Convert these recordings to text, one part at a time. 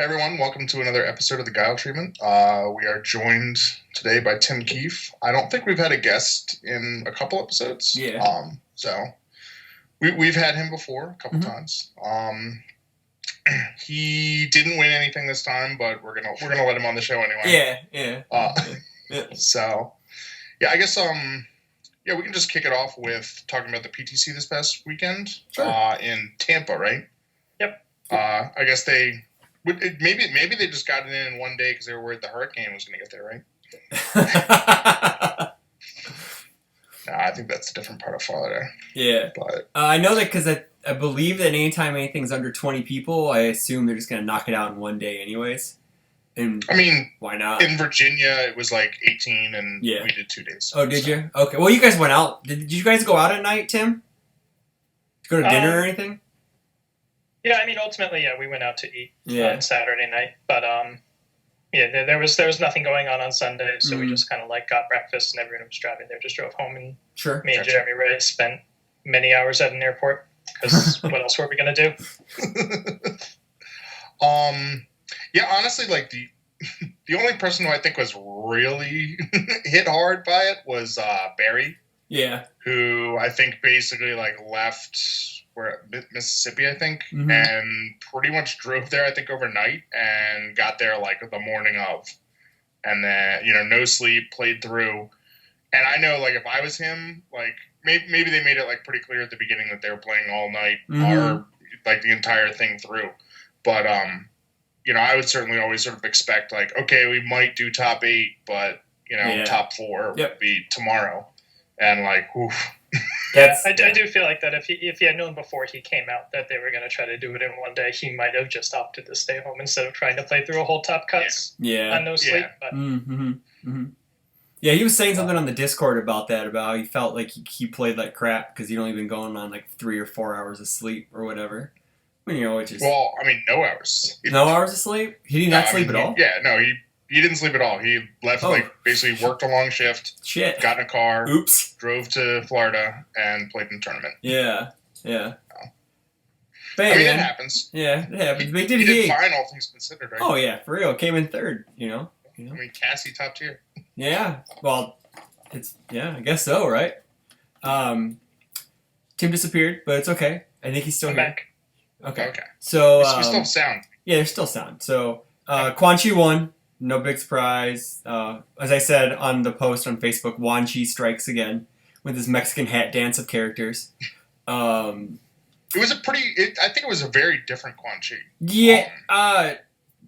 Hey everyone, welcome to another episode of the Guile Treatment. We are joined today by Tim Keefe. I don't think we've had a guest in a couple episodes. Yeah. So we've had him before a couple times. He didn't win anything this time, but we're gonna let him on the show anyway. Yeah. So I guess we can just kick it off with talking about the PTC this past weekend. Sure. In Tampa, right? Yep. I guess maybe they just got it in one day because they were worried the hurricane was going to get there, right? I think that's a different part of Florida. Yeah. But I know that because I believe that anytime anything's under 20 people, I assume they're just going to knock it out in one day anyways. And I mean, why not? In Virginia, it was like 18, and we did 2 days. Oh, did you? Okay. Well, you guys went out. Did you guys go out at night, Tim? Go to dinner or anything? Yeah, I mean, ultimately, we went out to eat on Saturday night, but there was nothing going on Sunday, so we just kind of got breakfast, and everyone was driving there. Just drove home, and me and Jeremy Ray spent many hours at an airport because what else were we gonna do? Honestly, like the only person who I think was really hit hard by it was Barry. Yeah, who I think basically left Mississippi, I think, and pretty much drove there, I think, overnight and got there the morning of, and then no sleep, played through. And I know if I was him, maybe they made it pretty clear at the beginning that they were playing all night or the entire thing through, but I would certainly always sort of expect okay, we might do top 8, but top 4 would be tomorrow. And oof. I do feel like that if he had known before he came out that they were going to try to do it in one day, he might have just opted to stay home instead of trying to play through a whole top cuts on no sleep. But. Yeah, he was saying something on the Discord about that, about how he felt like he played like crap because he'd only been going on 3 or 4 hours of sleep or whatever. Which is... Well, I mean, no hours. No hours of sleep? He did not sleep at all? Yeah, no, he didn't sleep at all. He left, basically worked a long shift. Shit. Got in a car. Oops. Drove to Florida and played in the tournament. Yeah. But, it happens. Yeah, it happens. He did fine, all things considered, right? Oh, yeah, for real. Came in third, I mean, Cassie top tier. Yeah. Well, I guess so, right? Tim disappeared, but it's okay. I think he's still here. Back. Okay. So we still have sound. Yeah, there's still sound. So Quan Chi won. No big surprise. As I said on the post on Facebook, Quan Chi strikes again with his Mexican hat dance of characters. It was I think it was a very different Quan Chi. Yeah.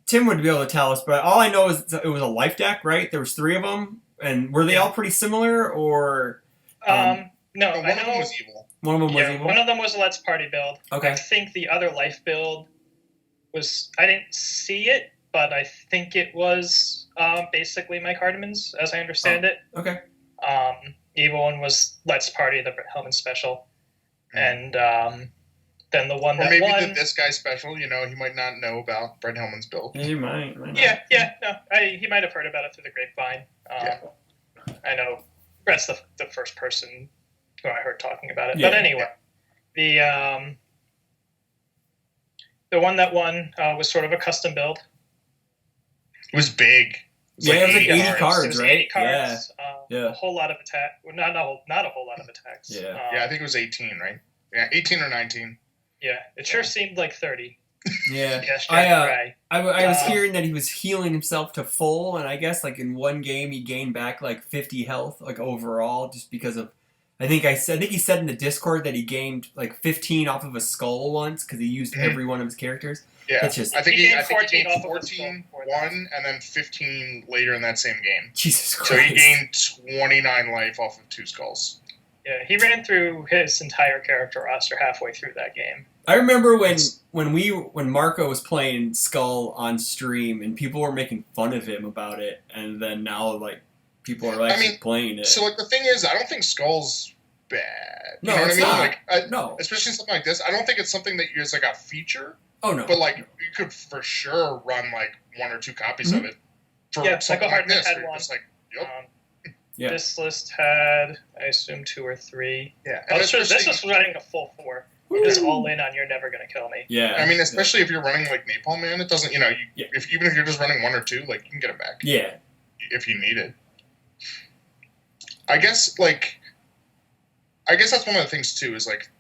Tim would be able to tell us, but all I know is it was a life deck, right? There was 3 of them, and were they all pretty similar, or? No, one of them was evil. One of them was evil? One of them was a Let's Party build. Okay. I think the other life build was, I didn't see it, but I think it was basically Mike Hardiman's, as I understand it. Okay. Evil one was Let's Party, the Brett Hellman special. And then the one that maybe won... this guy's special, he might not know about Brett Hellman's build. He might not. He might have heard about it through the grapevine. I know Brett's the first person who I heard talking about it. But anyway, the one that won was sort of a custom build. It was big. It was 80 cards, it was right? 80 cards. A whole lot of attack. Well, not a whole lot of attacks. Yeah. I think it was 18, right? Yeah, 18 or 19. Yeah, it sure seemed like 30. Yeah. I was hearing that he was healing himself to full, and I guess in one game he gained back 50 health overall, just because of. I think he said in the Discord that he gained 15 off of a skull once because he used every one of his characters. Yeah, I think he gained 14 one, and then 15 later in that same game. Jesus Christ! So he gained 29 life off of 2 skulls. Yeah, he ran through his entire character roster halfway through that game. I remember when Marco was playing Skull on stream and people were making fun of him about it, and then now people are actually playing it. So the thing is, I don't think Skull's bad. No, it's not. No, especially something like this. I don't think it's something that is a feature. Oh no. But you could for sure run 1 or 2 copies of it. For something like this. Had one. This list had, I assume, 2 or 3. Yeah. This was running a full 4. I'm just all in on you're never going to kill me. Yeah. I mean, especially if you're running like Napalm Man, it doesn't, even if you're just running 1 or 2, like, you can get it back. Yeah. If you need it. I guess that's one of the things, too, is, like,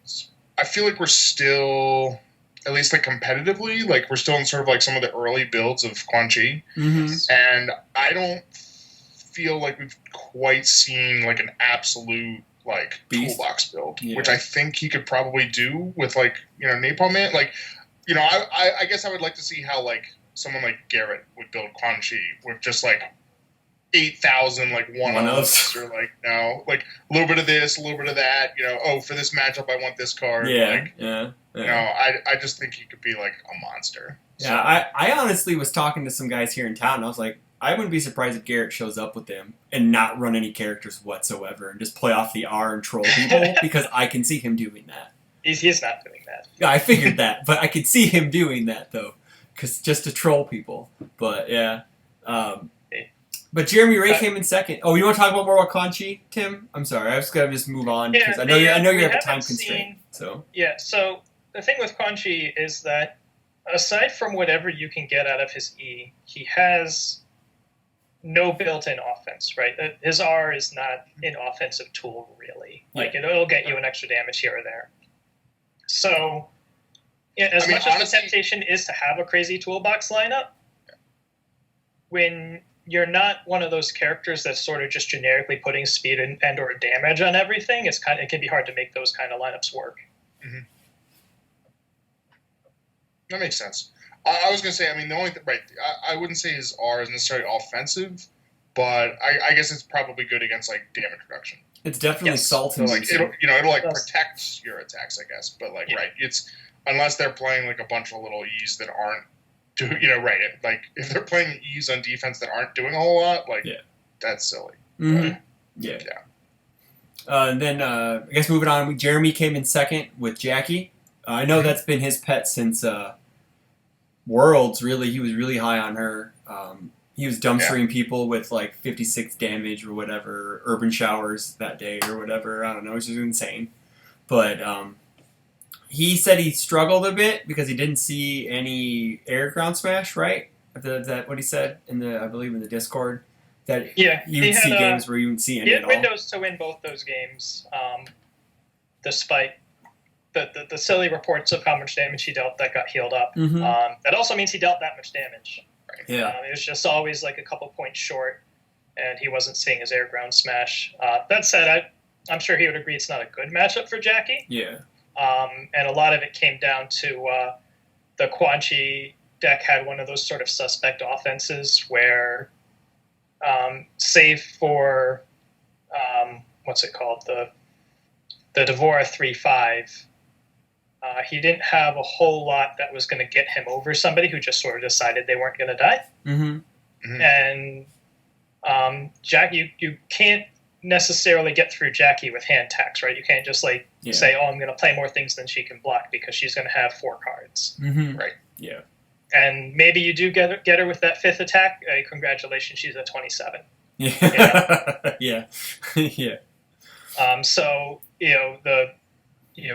I feel like we're still, at least, like, competitively, like, we're still in sort of, like, some of the early builds of Quan Chi. Mm-hmm. And I don't feel like we've quite seen, like, an absolute, like, beast toolbox build, which I think he could probably do with, like, Napalm Man. Like, I guess I would like to see how, like, someone like Garrett would build Quan Chi with just, like, 8,000 like one-offs, or like like a little bit of this, a little bit of that. For this matchup I want this card. I just think he could be like a monster. Yeah, I honestly was talking to some guys here in town, and I was like, I wouldn't be surprised if Garrett shows up with them and not run any characters whatsoever and just play off the R and troll people because I can see him doing that. He's not doing that. Yeah, I figured that, but I could see him doing that though, because just to troll people. But yeah. But Jeremy Ray came in second. Oh, you want to talk more about Quan Chi, Tim? I'm sorry, I was gonna just move on because I know you have a time constraint. So the thing with Quan Chi is that aside from whatever you can get out of his E, he has no built-in offense. Right, his R is not an offensive tool really. Like it'll get you an extra damage here or there. So, as much as the temptation is to have a crazy toolbox lineup, when you're not one of those characters that's sort of just generically putting speed and or damage on everything, it can be hard to make those kind of lineups work. Mm-hmm. That makes sense. I was going to say, I mean, the only thing, right, I wouldn't say his R is necessarily offensive, but I guess it's probably good against, like, damage reduction. It's definitely salty. So, like, it'll like, protect your attacks, I guess, but, like, right, it's, unless they're playing, like, a bunch of little E's that aren't, like, if they're playing E's on defense that aren't doing a whole lot, like, that's silly. Mm-hmm. But, and then, I guess moving on, Jeremy came in second with Jackie. I know that's been his pet since Worlds, really. He was really high on her. He was dumpstering people with, like, 56 damage or whatever, urban showers that day or whatever. I don't know, it was just insane. But, he said he struggled a bit because he didn't see any air ground smash, right? That what he said I believe in the Discord. That you would see games where you wouldn't see any at all. He had had windows to win both those games, despite the silly reports of how much damage he dealt that got healed up. Mm-hmm. That also means he dealt that much damage. Right? Yeah. It was just always like a couple points short, and he wasn't seeing his air ground smash. That said, I'm sure he would agree it's not a good matchup for Jackie. Yeah. And a lot of it came down to the Quan Chi deck had one of those sort of suspect offenses where, save for what's it called, the Devora 3/5, he didn't have a whole lot that was going to get him over somebody who just sort of decided they weren't going to die. Mm-hmm. And Jack, you can't necessarily get through Jackie with hand tax, right? You can't just say, oh, I'm going to play more things than she can block because she's going to have 4 cards. Mm-hmm. Right. Yeah. And maybe you do get her with that 5th attack. Congratulations, she's at 27. Yeah. Yeah. Yeah. So,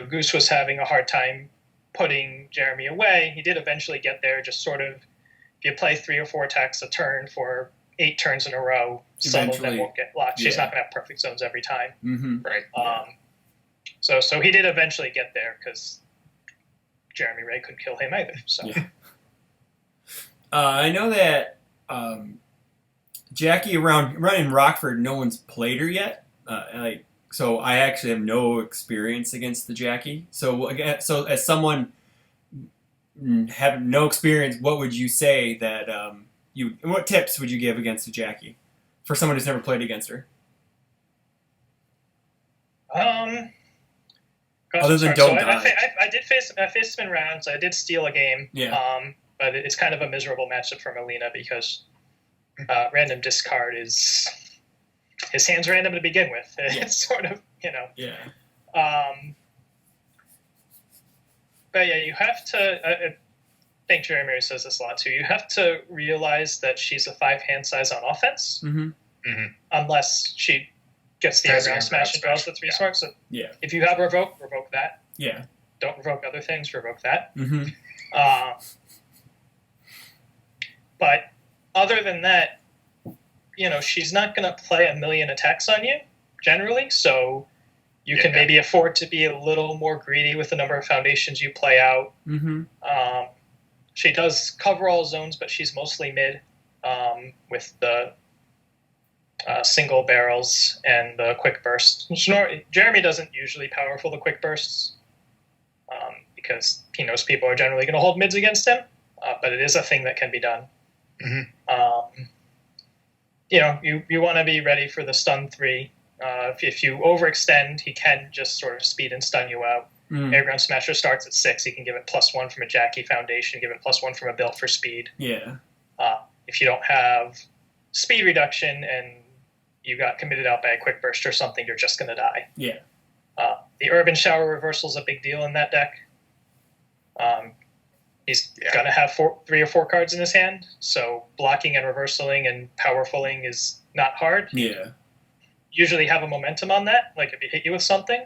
Goose was having a hard time putting Jeremy away. He did eventually get there, just sort of, if you play 3 or 4 attacks a turn for 8 turns in a row, some of them won't get blocked. She's not going to have perfect zones every time. Mm-hmm. Right. So he did eventually get there because Jeremy Ray couldn't kill him either. So. Yeah. I know that Jackie running Rockford, no one's played her yet. So I actually have no experience against the Jackie. So as someone having no experience, what would you say that what tips would you give against the Jackie for someone who's never played against her? Other than don't die. I faced him in rounds. I did steal a game. Yeah. But it's kind of a miserable matchup for Melina because random discard is his hand's random to begin with. It's sort of, Yeah. But yeah, you have to. I think Jeremy Mary says this a lot too. You have to realize that she's a 5 hand size on offense, Mm-hmm. Mm-hmm. unless she gets the air ground smash and draws the 3 sparks. So Yeah. if you have revoke that. Yeah. don't revoke other things, revoke that. Mm-hmm. But other than that, she's not going to play a million attacks on you, generally, so you can maybe afford to be a little more greedy with the number of foundations you play out. Mm-hmm. She does cover all zones, but she's mostly mid with the single barrels and the quick bursts. Jeremy doesn't usually powerful the quick bursts because he knows people are generally going to hold mids against him, but it is a thing that can be done. Mm-hmm. You want to be ready for the stun 3. If you overextend, he can just sort of speed and stun you out. Airground Smasher starts at 6. He can give it +1 from a Jackie Foundation, give it +1 from a built for speed. Yeah. If you don't have speed reduction and you got committed out by a quick burst or something, you're just going to die. Yeah. The Urban Shower reversal is a big deal in that deck. He's going to have 3 or 4 cards in his hand, so blocking and reversaling and powerfuling is not hard. Yeah. Usually have a momentum on that, like if he hit you with something.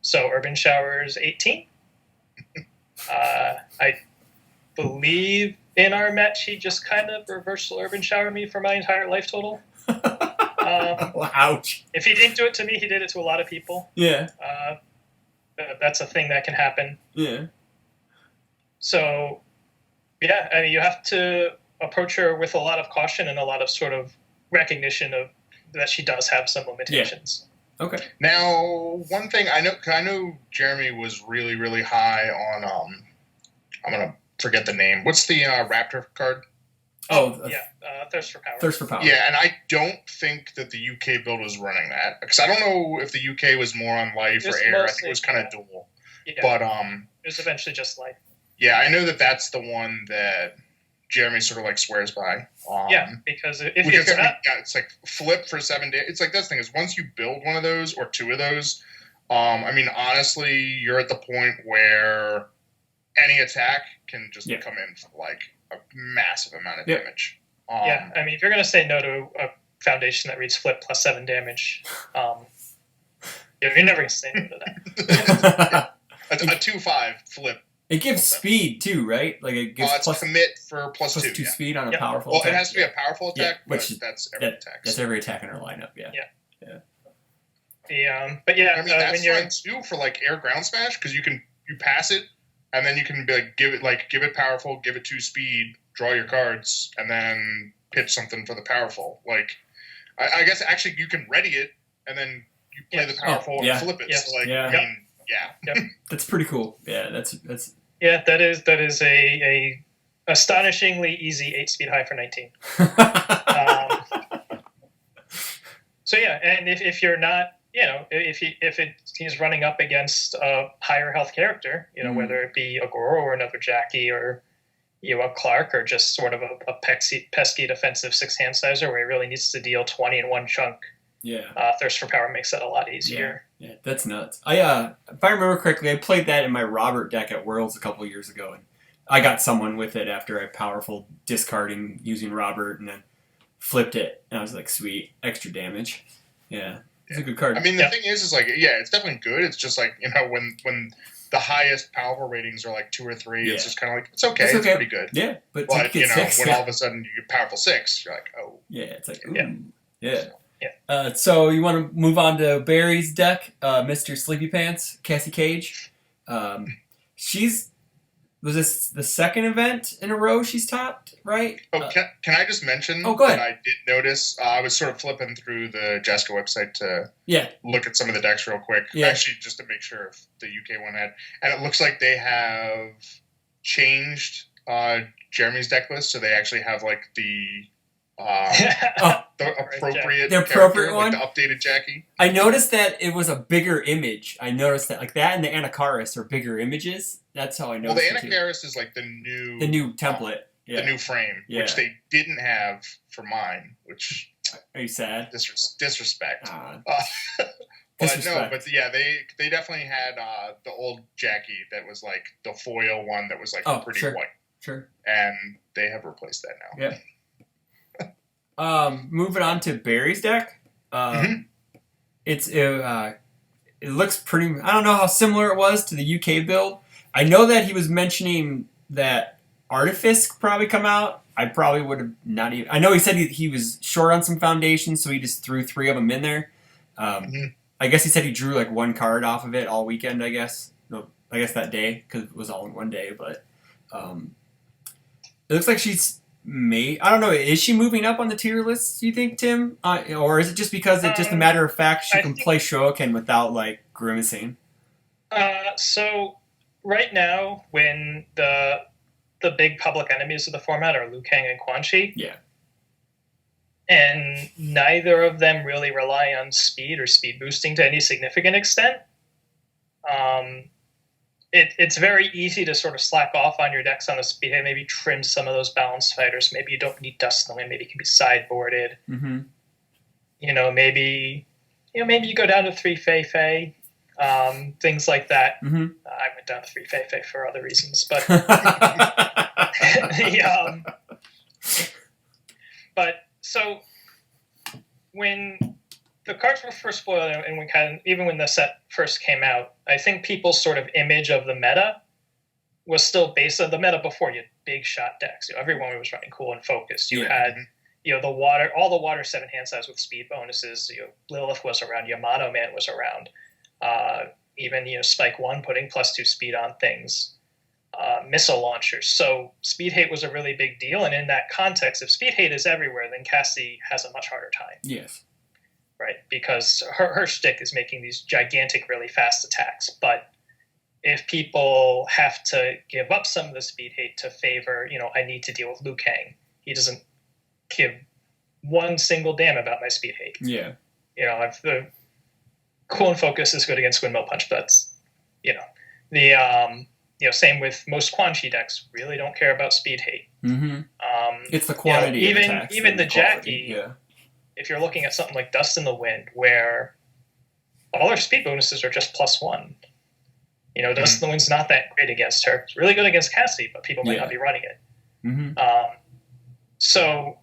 So Urban Shower's 18. I believe in our match he just kind of reversal Urban Shower me for my entire life total. Ouch. If he didn't do it to me, he did it to a lot of people. Yeah. That's a thing that can happen. Yeah. So, yeah, I mean, you have to approach her with a lot of caution and a lot of sort of recognition of that she does have some limitations. Yeah. Okay. Now, one thing I know Jeremy was really, really high on. I'm gonna forget the name. What's the Raptor card? Thirst for Power. Thirst for Power. Yeah, and I don't think that the UK build was running that because I don't know if the UK was more on life or air. I think it was kind of dual. Yeah. But it was eventually just life. Yeah, I know that that's the one that Jeremy sort of like swears by. Because if you're not, it's like flip for 7 days. It's like this thing is once you build one of those or 2 of those, I mean honestly, you're at the point where any attack can just come in for like a massive amount of damage. I mean if you're gonna say no to a foundation that reads flip +7 damage, you're never gonna say no to that. A 2/5 flip. It gives speed too, right? Like it gives it's commit for +2 speed on a powerful attack. attack. It has to be a powerful attack, which that's every attack. That's every attack in our lineup, But yeah, I mean that's fun too for like air ground smash because you pass it and then you can be like give it powerful, give it 2 speed, draw your cards, and then pitch something for the powerful. Like I guess actually you can ready it and then you play the powerful and flip it. So like I mean, that's pretty cool. Yeah, that's that is a astonishingly easy 8-speed high for 19. So yeah, and if you're not, if he's running up against a higher health character, whether it be a Goro or another Jackie or a Clark or just sort of a pesky defensive 6-hand sizer where he really needs to deal 20 in one chunk. Yeah. Thirst for Power makes that a lot easier. Yeah, that's nuts. If I remember correctly, I played that in my Robert deck at Worlds a couple years ago, and I got someone with it after I powerful discarding using Robert, and then flipped it, and I was like, sweet, extra damage. Yeah, it's a good card. I mean, the thing is like, it's definitely good. It's just like when the highest powerful ratings are like 2 or 3, it's just kind of like it's okay, it's pretty good. Yeah, but when all of a sudden you get powerful 6, you're like, oh, yeah, it's like ooh. Yeah. So you want to move on to Barry's deck, Mr. Sleepy Pants, Cassie Cage. Was this the second event in a row she's topped, right? Oh, can I just mention go ahead. that I did notice, I was sort of flipping through the Jessica website to look at some of the decks real quick, actually just to make sure if the UK one had, and it looks like they have changed Jeremy's deck list, so they actually have like the appropriate one, like the updated Jackie. I noticed that it was a bigger image. I noticed that like that and the Anacharis are bigger images. That's how I noticed. Well, the Anacharis is like the new template, the new frame, which they didn't have for mine. Which are you sad? Disrespect. Disrespect. They definitely had the old Jackie that was like the foil one that was like pretty white. Sure. And they have replaced that now. Yeah. Moving on to Barry's deck. It's it looks pretty. I don't know how similar it was to the UK build. I know that he was mentioning that Artifice could probably come out. I probably would have not even. I know he said he was short on some foundations, so he just threw 3 of them in there. I guess he said he drew like 1 card off of it all weekend. I guess that day because it was all in one day. But it looks like she's I don't know. Is she moving up on the tier list? Do you think, Tim, or is it just because it's just a matter of fact she can play Shoken without like grimacing? So right now, when the big public enemies of the format are Liu Kang and Quan Chi. Yeah. And neither of them really rely on speed or speed boosting to any significant extent. It's very easy to sort of slack off on your decks on the speed hit, maybe trim some of those balanced fighters. Maybe you don't need Dust in the Wind. Maybe it can be sideboarded. Mm-hmm. Maybe you go down to 3 Fei Fei. Things like that. Mm-hmm. I went down to 3 Fei Fei for other reasons, but but so when the cards were first spoiled, and even when the set first came out, I think people's sort of image of the meta was still based on the meta before. You had big shot decks. Everyone was running cool and focused. You had all the water 7 hand size with speed bonuses. Lilith was around. Yamato Man was around. Even Spike 1 putting +2 speed on things, missile launchers. So speed hate was a really big deal, and in that context, if speed hate is everywhere, then Cassie has a much harder time. Yes, right, because her shtick is making these gigantic, really fast attacks. But if people have to give up some of the speed hate to favor, I need to deal with Liu Kang, he doesn't give one single damn about my speed hate. Yeah, if the Cool and Focus is good against Windmill Punch. That's, same with most Quan Chi decks. Really don't care about speed hate. Mm-hmm. It's the quantity. Even the Jackie. Yeah. If you're looking at something like Dust in the Wind, where all her speed bonuses are just +1. Dust in the Wind's not that great against her. It's really good against Cassie, but people might not be running it. Mm-hmm. So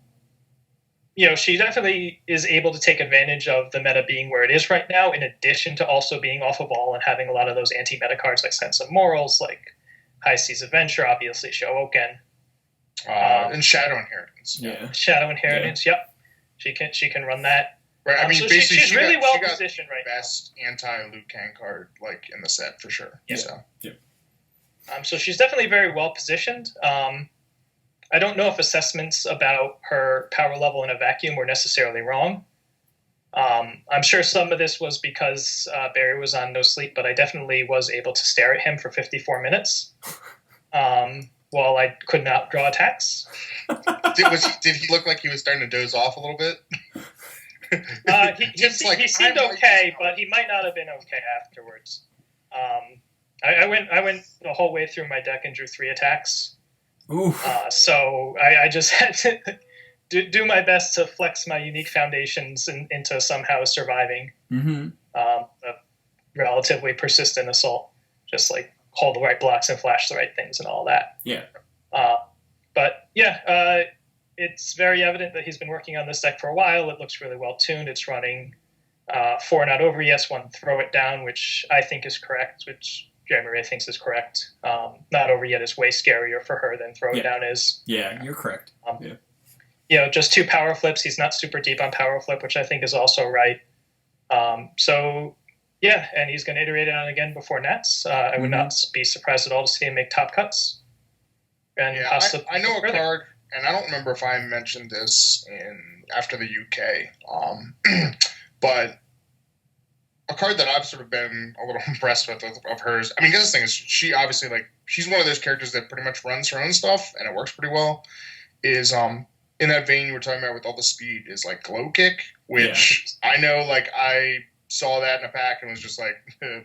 she definitely is able to take advantage of the meta being where it is right now, in addition to also being off of all and having a lot of those anti-meta cards like Sense of Morals, like High Seas Adventure, obviously Showoken. And Shadow Inheritance. Yeah. Shadow Inheritance, yep. She can run that. Right. I mean, so basically, she's really well positioned right now. Best anti-Liu Kang card in the set for sure. Yeah. So. Yeah. So she's definitely very well positioned. I don't know if assessments about her power level in a vacuum were necessarily wrong. I'm sure some of this was because Barry was on no sleep, but I definitely was able to stare at him for 54 minutes while I could not draw attacks. Did he look like he was starting to doze off a little bit? He seemed okay, but he might not have been okay afterwards. I went the whole way through my deck and drew 3 attacks. So I just had to do my best to flex my unique foundations into somehow surviving a relatively persistent assault. Just like hold the right blocks and flash the right things and all that. Yeah. It's very evident that he's been working on this deck for a while. It looks really well tuned. It's running 4 not over yes, 1 throw it down, which I think is correct, which Jeremy Ray thinks is correct. Not over yet is way scarier for her than throw it down is. Yeah, you're correct. Just 2 power flips. He's not super deep on power flip, which I think is also right. And he's going to iterate it on again before Nats. I would not be surprised at all to see him make top cuts. And I know a card, and I don't remember if I mentioned this after the UK, but a card that I've sort of been a little impressed with of hers. I mean, because this thing is, she obviously she's one of those characters that pretty much runs her own stuff, and it works pretty well. Is in that vein you were talking about with all the speed is Glow Kick, which I know I saw that in a pack and was just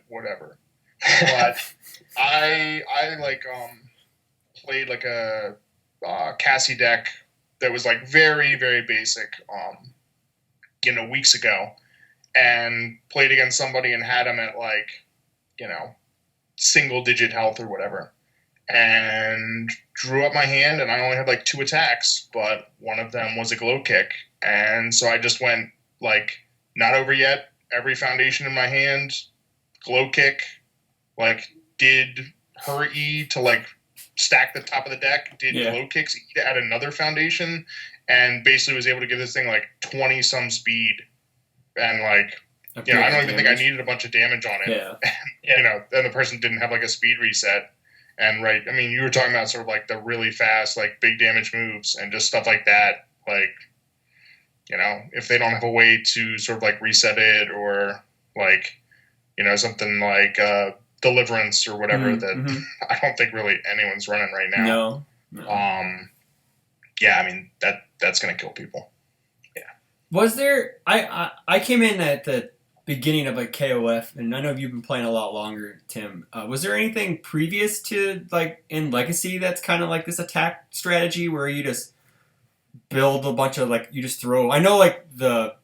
whatever. But I played a Cassie deck that was very, very basic weeks ago, and played against somebody and had him at single digit health or whatever, and drew up my hand, and I only had 2 attacks, but one of them was a Glow Kick, and so I just went not over yet, every foundation in my hand, Glow Kick, like, did her E to, like, stack the top of the deck, did Glow Kick's E to add another foundation, and basically was able to give this thing, like, 20-some speed. And, like, you know, I don't even think I needed a bunch of damage on it. Yeah. And, you know, and the person didn't have, like, a speed reset. And, right, I mean, you were talking about sort of, like, the really fast, like, big damage moves and just stuff like that. Like, you know, if they don't have a way to sort of, like, reset it or, like, you know, something like Deliverance or whatever that I don't think really anyone's running right now. No. Yeah, I mean, that's going to kill people. Yeah. Was there... I came in at the beginning of, like, KOF, and I know you've been playing a lot longer, Tim. Was there anything previous to, like, in Legacy that's kind of like this attack strategy where you just build a bunch of, like, you just throw... I know, like, the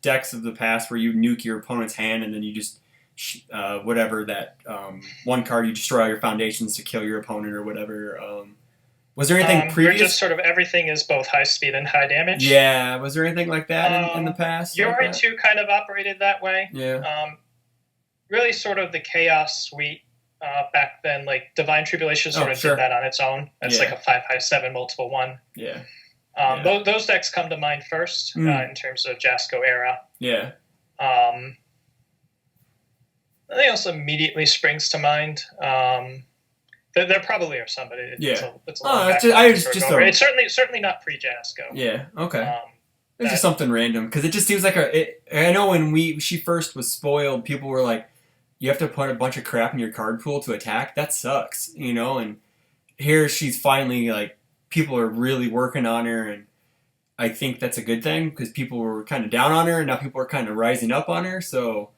decks of the past where you nuke your opponent's hand and then you just... whatever that one card you destroy all your foundations to kill your opponent or whatever. Was there anything previous? Just sort of everything is both high speed and high damage. Yeah, was there anything like that in the past? Yuri like 2 kind of operated that way. Yeah. Really sort of the Chaos suite back then, like Divine Tribulation sort of did that on its own. It's like a 5 high 7 multiple 1. Yeah. Those decks come to mind first in terms of Jasko era. Yeah. I think also immediately springs to mind. There probably are some, but it's a long it's certainly not pre-Jasko. Yeah. Okay. It's just something random because it just seems like I know when she first was spoiled, people were like, "You have to put a bunch of crap in your card pool to attack. That sucks," you know. And here she's finally like, people are really working on her, and I think that's a good thing because people were kind of down on her, and now people are kind of rising up on her. So.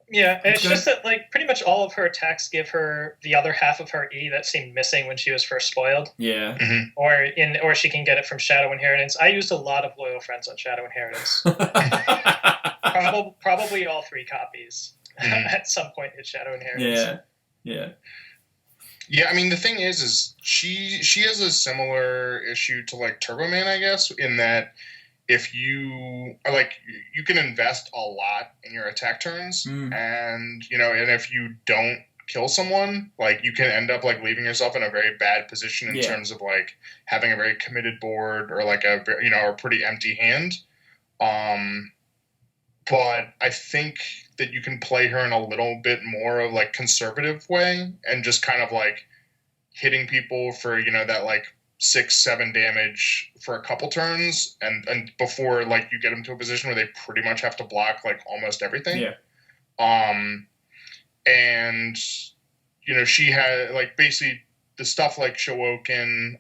Yeah, and it's just that like pretty much all of her attacks give her the other half of her E that seemed missing when she was first spoiled. Yeah. Mm-hmm. Or she can get it from Shadow Inheritance. I used a lot of Loyal Friends on Shadow Inheritance. Probably all 3 copies at some point hit Shadow Inheritance. Yeah. Yeah, I mean the thing is she has a similar issue to like Turbo Man, I guess, in that if you are like, you can invest a lot in your attack turns, and you know, and if you don't kill someone, like you can end up like leaving yourself in a very bad position in terms of like having a very committed board or like a pretty empty hand. But I think that you can play her in a little bit more of like conservative way and just kind of like hitting people for, you know, that like 6-7 damage for a couple turns and before like you get them to a position where they pretty much have to block like almost everything. And you know, she had like basically the stuff like Showoken.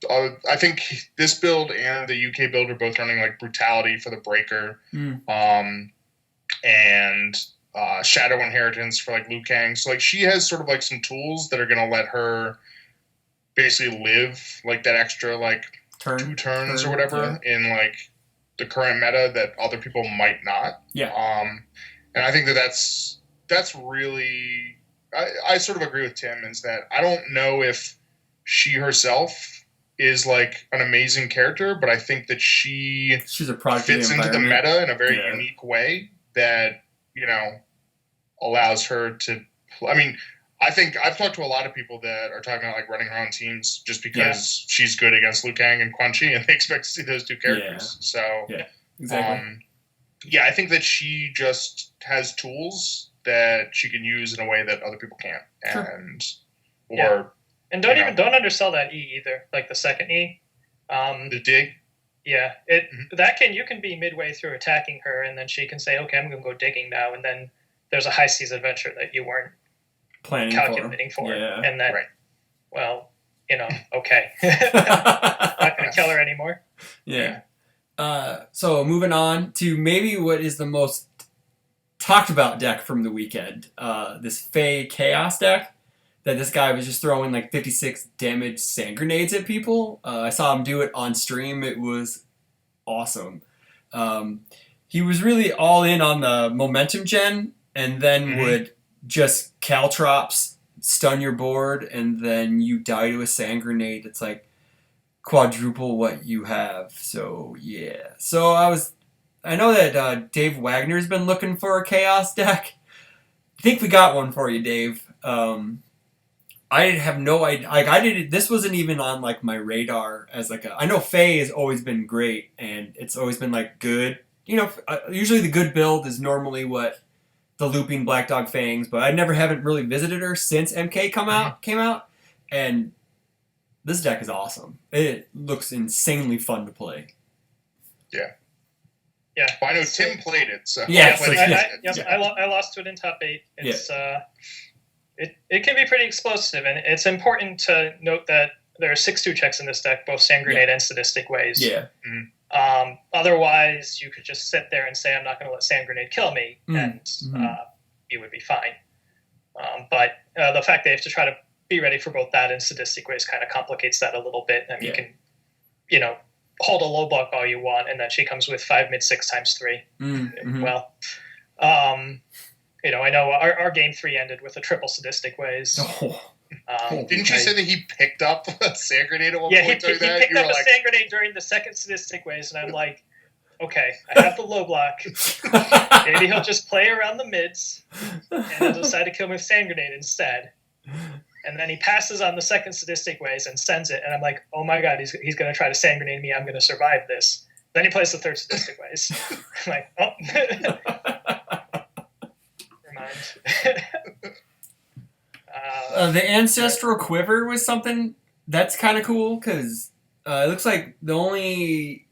I think this build and the UK build are both running like Brutality for the Breaker, and Shadow Inheritance for like Liu Kang. So like she has sort of like some tools that are going to let her basically live like that extra like 2 turns or whatever in like the current meta that other people might not. And I think that's really I sort of agree with Tim, is that I don't know if she herself is like an amazing character, but I think that she's a product fits into the meta in a very unique way that, you know, allows her to. I mean, I think I've talked to a lot of people that are talking about like running her own teams just because she's good against Liu Kang and Quan Chi, and they expect to see those 2 characters. So exactly. I think that she just has tools that she can use in a way that other people can't, and don't undersell that E either, like the second E, the dig. Yeah, you can be midway through attacking her, and then she can say, "Okay, I'm going to go digging now," and then there's a high seas adventure that you weren't calculating for, and then, well, you know, okay, not going to kill her anymore. So moving on to maybe what is the most talked about deck from the weekend, this Fey Chaos deck that this guy was just throwing like 56 damage sand grenades at people. I saw him do it on stream. It was awesome. He was really all in on the momentum gen, and then would just caltrops, stun your board, and then you die to a sand grenade that's like quadruple what you have. So I know that Dave Wagner's been looking for a chaos deck, think we got one for you, Dave. I have no idea. Like, this wasn't even on like my radar as like I know Faye has always been great and it's always been like good. You know, usually the good build is normally what the looping Black Dog Fangs, but I haven't really visited her since MK came out, and this deck is awesome. It looks insanely fun to play. Yeah. Yeah. Well, I know Tim played it, so yeah. I lost to it in top 8. It's it can be pretty explosive, and it's important to note that there are 6/2 checks in this deck, both Sand Grenade and Sadistic Ways. Yeah. Otherwise, you could just sit there and say, I'm not going to let Sand Grenade kill me, and you would be fine. But the fact that you have to try to be ready for both that and Sadistic Ways kind of complicates that a little bit. And you can, hold a low block all you want, and then she comes with 5 mid-6 times 3. Well, I know our game 3 ended with a triple Sadistic Ways. Didn't you say that he picked up a Sand Grenade at one point? Yeah, he picked up a Sand Grenade during the second Sadistic Ways, and I'm like, okay, I have the low block. Maybe he'll just play around the mids, and he'll decide to kill me with Sand Grenade instead. And then he passes on the second Sadistic Ways and sends it, and I'm like, oh my god, he's going to try to Sand Grenade me, I'm going to survive this. Then he plays the third Sadistic Ways. I'm like, oh. Never mind. The Ancestral Quiver was something that's kind of cool, because it looks like the only...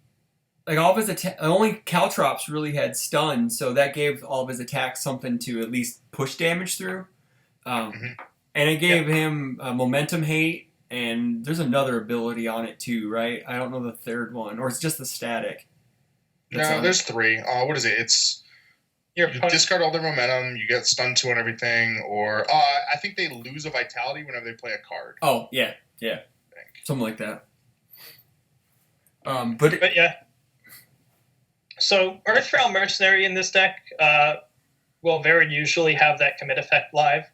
Like, all of his only Caltrops really had stun, so that gave all of his attacks something to at least push damage through. And it gave him Momentum Hate, and there's another ability on it too, right? I don't know the third one, or it's just the static. No, there's 3. What is it? It's you discard all their momentum, you get stun 2 and everything, or I think they lose a vitality whenever they play a card. Oh, yeah. Something like that. But yeah. So Earthrealm Mercenary in this deck will very usually have that commit effect live.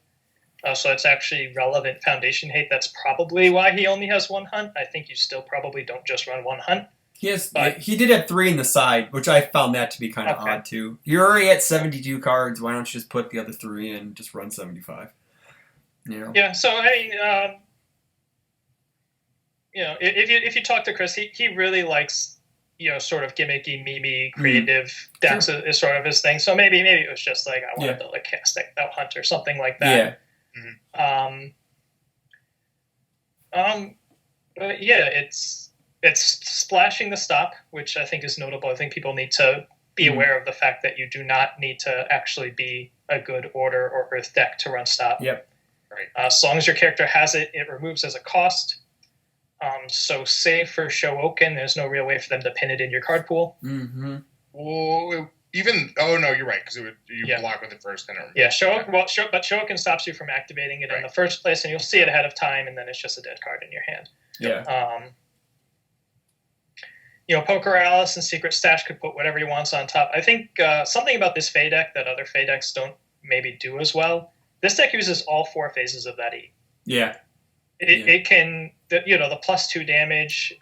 So it's actually relevant Foundation Hate. That's probably why he only has 1 hunt. I think you still probably don't just run 1 hunt. He did have 3 in the side, which I found that to be kind of odd too. You're already at 72 cards. Why don't you just put the other 3 in and just run 75? Yeah. So I mean, if you talk to Chris, he really likes sort of gimmicky, memey, creative decks is sort of his thing. So maybe it was just like I wanted to like cast out hunt or something like that. But yeah, it's splashing the stop, which I think is notable. I think people need to be aware of the fact that you do not need to actually be a good Order or Earth deck to run stop. Yep. Right. As long as your character has it, it removes as a cost. So save for Showoken, there's no real way for them to pin it in your card pool. Well, no, you're right, because you block with it first. And yeah, but Showoken stops you from activating it in the first place, and you'll see it ahead of time, and then it's just a dead card in your hand. Poker Alice and Secret Stash could put whatever he wants on top. I think something about this Fae deck that other Fae decks don't maybe do as well. This deck uses all 4 phases of that E. Yeah. It can, the +2 damage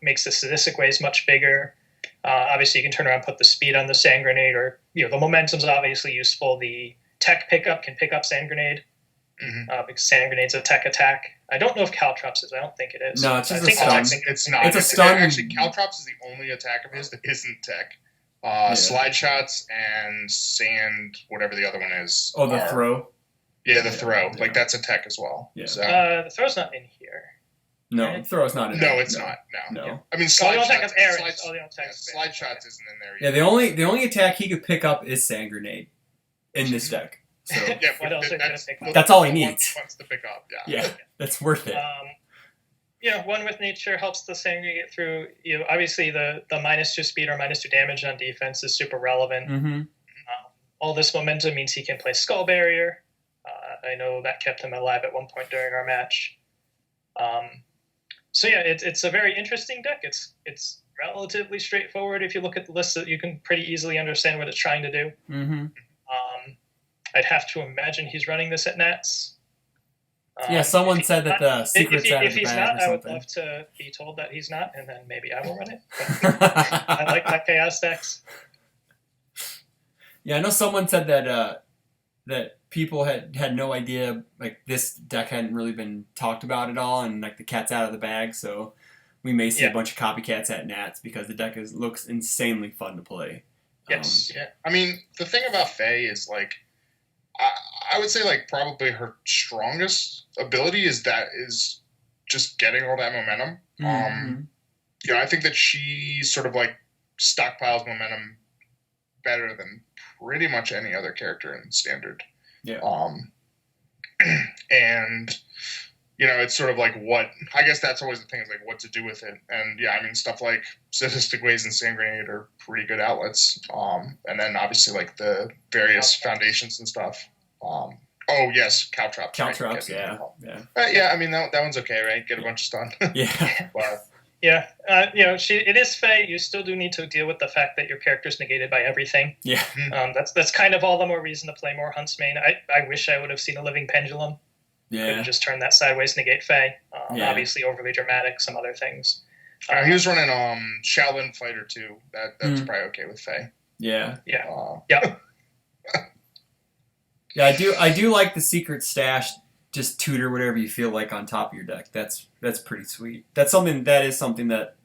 makes the Sadistic Ways much bigger. Obviously, you can turn around and put the speed on the Sand Grenade, or the momentum's obviously useful. The tech pickup can pick up Sand Grenade because Sand Grenade's a tech attack. I don't know if Caltrops is. I don't think it is. No, it's just a stun. It's not. It's a stun. Actually, Caltrops is the only attack of his that isn't tech. Slide shots and sand, whatever the other one is. Oh, the throw. Yeah, the throw. Yeah. Like, that's a tech as well. Yeah. So. The throw's not in here. No, the throw's not in there. No, it's not. No. Yeah. I mean, slide shots. Slide shots isn't in there yet. Yeah, the only attack he could pick up is Sand Grenade in this deck. So what else are you going to pick up? That's all he needs. Wants to pick up, yeah. That's worth it. One with nature helps the Sand Grenade get through. Obviously, the -2 speed or -2 damage on defense is super relevant. All this momentum means he can play Skull Barrier. I know that kept him alive at one point during our match. So yeah, it's a very interesting deck. It's relatively straightforward. If you look at the list, you can pretty easily understand what it's trying to do. I'd have to imagine he's running this at Nats. Someone said that the secret's out of the bag or something. If he's not, I would love to be told that he's not, and then maybe I will run it. I like that Chaos decks. Yeah, I know someone said that people had no idea, like, this deck hadn't really been talked about at all, and, like, the cat's out of the bag, so we may see a bunch of copycats at Nats because the deck looks insanely fun to play. Yes. Yeah. I mean, the thing about Faye is, like, I would say, like, probably her strongest ability is just getting all that momentum. You know, I think that she sort of, like, stockpiles momentum better than pretty much any other character in Standard. Yeah. And, you know, it's sort of like I guess that's always the thing, is like what to do with it. And yeah, I mean, stuff like Sadistic Ways and Sand Grenade are pretty good outlets. And then obviously like the various foundations and stuff. Oh yes, Caltrops. Caltrops, yeah. Yeah, I mean, that one's okay, right? Get a bunch of stun. Yeah. But, yeah, you know, it is Faye. You still do need to deal with the fact that your character's negated by everything. Yeah. That's kind of all the more reason to play more Huntsmane. I wish I would have seen a Living Pendulum. Yeah. Could have just turned that sideways negate Faye. Obviously overly dramatic, some other things. He was running Shaolin Fighter too. That's probably okay with Faye. Yeah. Yeah. Yeah. Yeah, I do like the Secret Stash. Just tutor whatever you feel like on top of your deck. That's pretty sweet. That is something that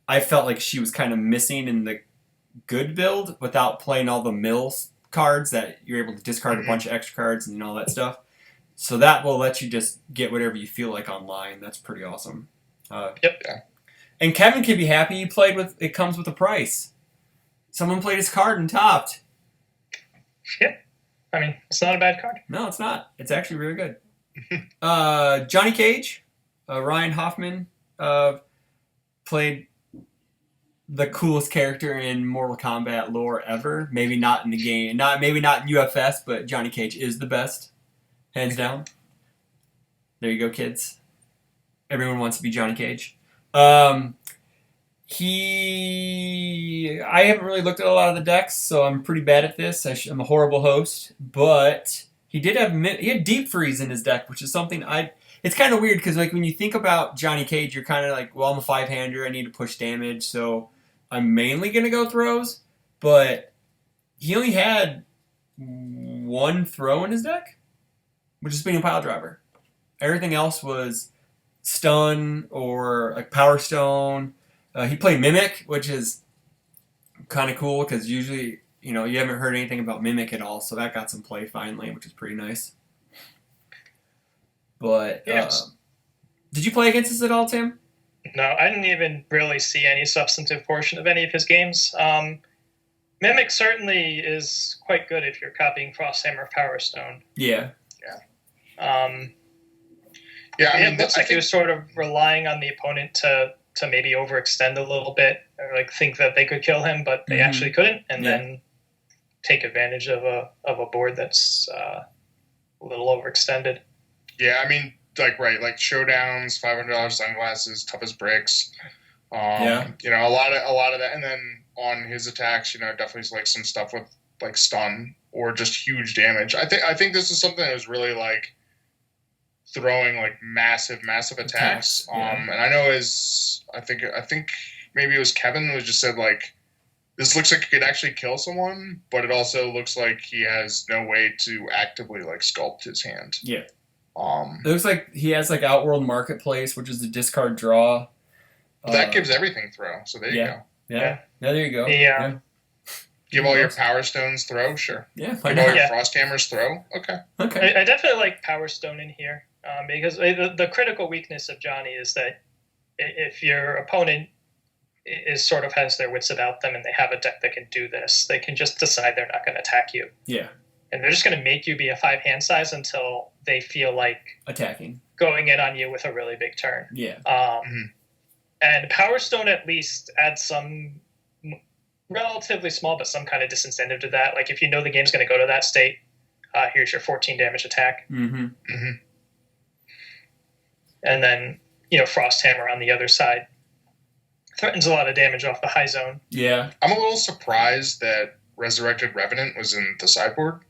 I felt like she was kind of missing in the good build without playing all the mills cards that you're able to discard a bunch of extra cards and all that stuff. So that will let you just get whatever you feel like online. That's pretty awesome. Yep. And Kevin can be happy he played with it. Comes with a price. Someone played his card and topped. Yeah. I mean, it's not a bad card. No, it's not. It's actually really good. Johnny Cage, Ryan Hoffman, played the coolest character in Mortal Kombat lore ever. Maybe not in the game, maybe not in UFS, but Johnny Cage is the best, hands down. There you go, kids. Everyone wants to be Johnny Cage. I haven't really looked at a lot of the decks, so I'm pretty bad at this. I'm a horrible host, but he had Deep Freeze in his deck, which is something it's kind of weird because like when you think about Johnny Cage, you're kind of like, well, I'm a 5-hander, I need to push damage, so I'm mainly gonna go throws. But he only had one throw in his deck, which is being a pile driver. Everything else was stun or like Power Stone. He played Mimic, which is kind of cool because usually, you know, you haven't heard anything about Mimic at all, so that got some play finally, which is pretty nice. But yes. Did you play against this at all, Tim? No, I didn't even really see any substantive portion of any of his games. Mimic certainly is quite good if you're copying Frosthammer Power Stone. Yeah. I mean, it looks like he was sort of relying on the opponent to maybe overextend a little bit or like think that they could kill him, but they actually couldn't, and then take advantage of a board that's a little overextended. Yeah, I mean, like showdowns, $500 sunglasses, tough as bricks. You know, a lot of that, and then on his attacks, you know, definitely like some stuff with like stun or just huge damage. I think this is something that was really like throwing like massive attacks. And I know I think maybe it was Kevin who just said like, this looks like it could actually kill someone, but it also looks like he has no way to actively like sculpt his hand. Yeah. It looks like he has like Outworld Marketplace, which is the discard draw. That gives everything throw. So there you go. Yeah, there you go. Yeah. Give all your Power Stones throw, sure. Yeah. Give all your Frost Hammers throw, okay. I definitely like Power Stone in here because the critical weakness of Johnny is that if your opponent sort of has their wits about them and they have a deck that can do this, they can just decide they're not going to attack you. Yeah. And they're just going to make you be a 5-hand size until they feel like attacking, going in on you with a really big turn. Yeah. And Power Stone at least adds some relatively small, but some kind of disincentive to that. Like if you know the game's going to go to that state, here's your 14 damage attack. And then, you know, Frosthammer on the other side threatens a lot of damage off the high zone. Yeah. I'm a little surprised that Resurrected Revenant was in the sideboard.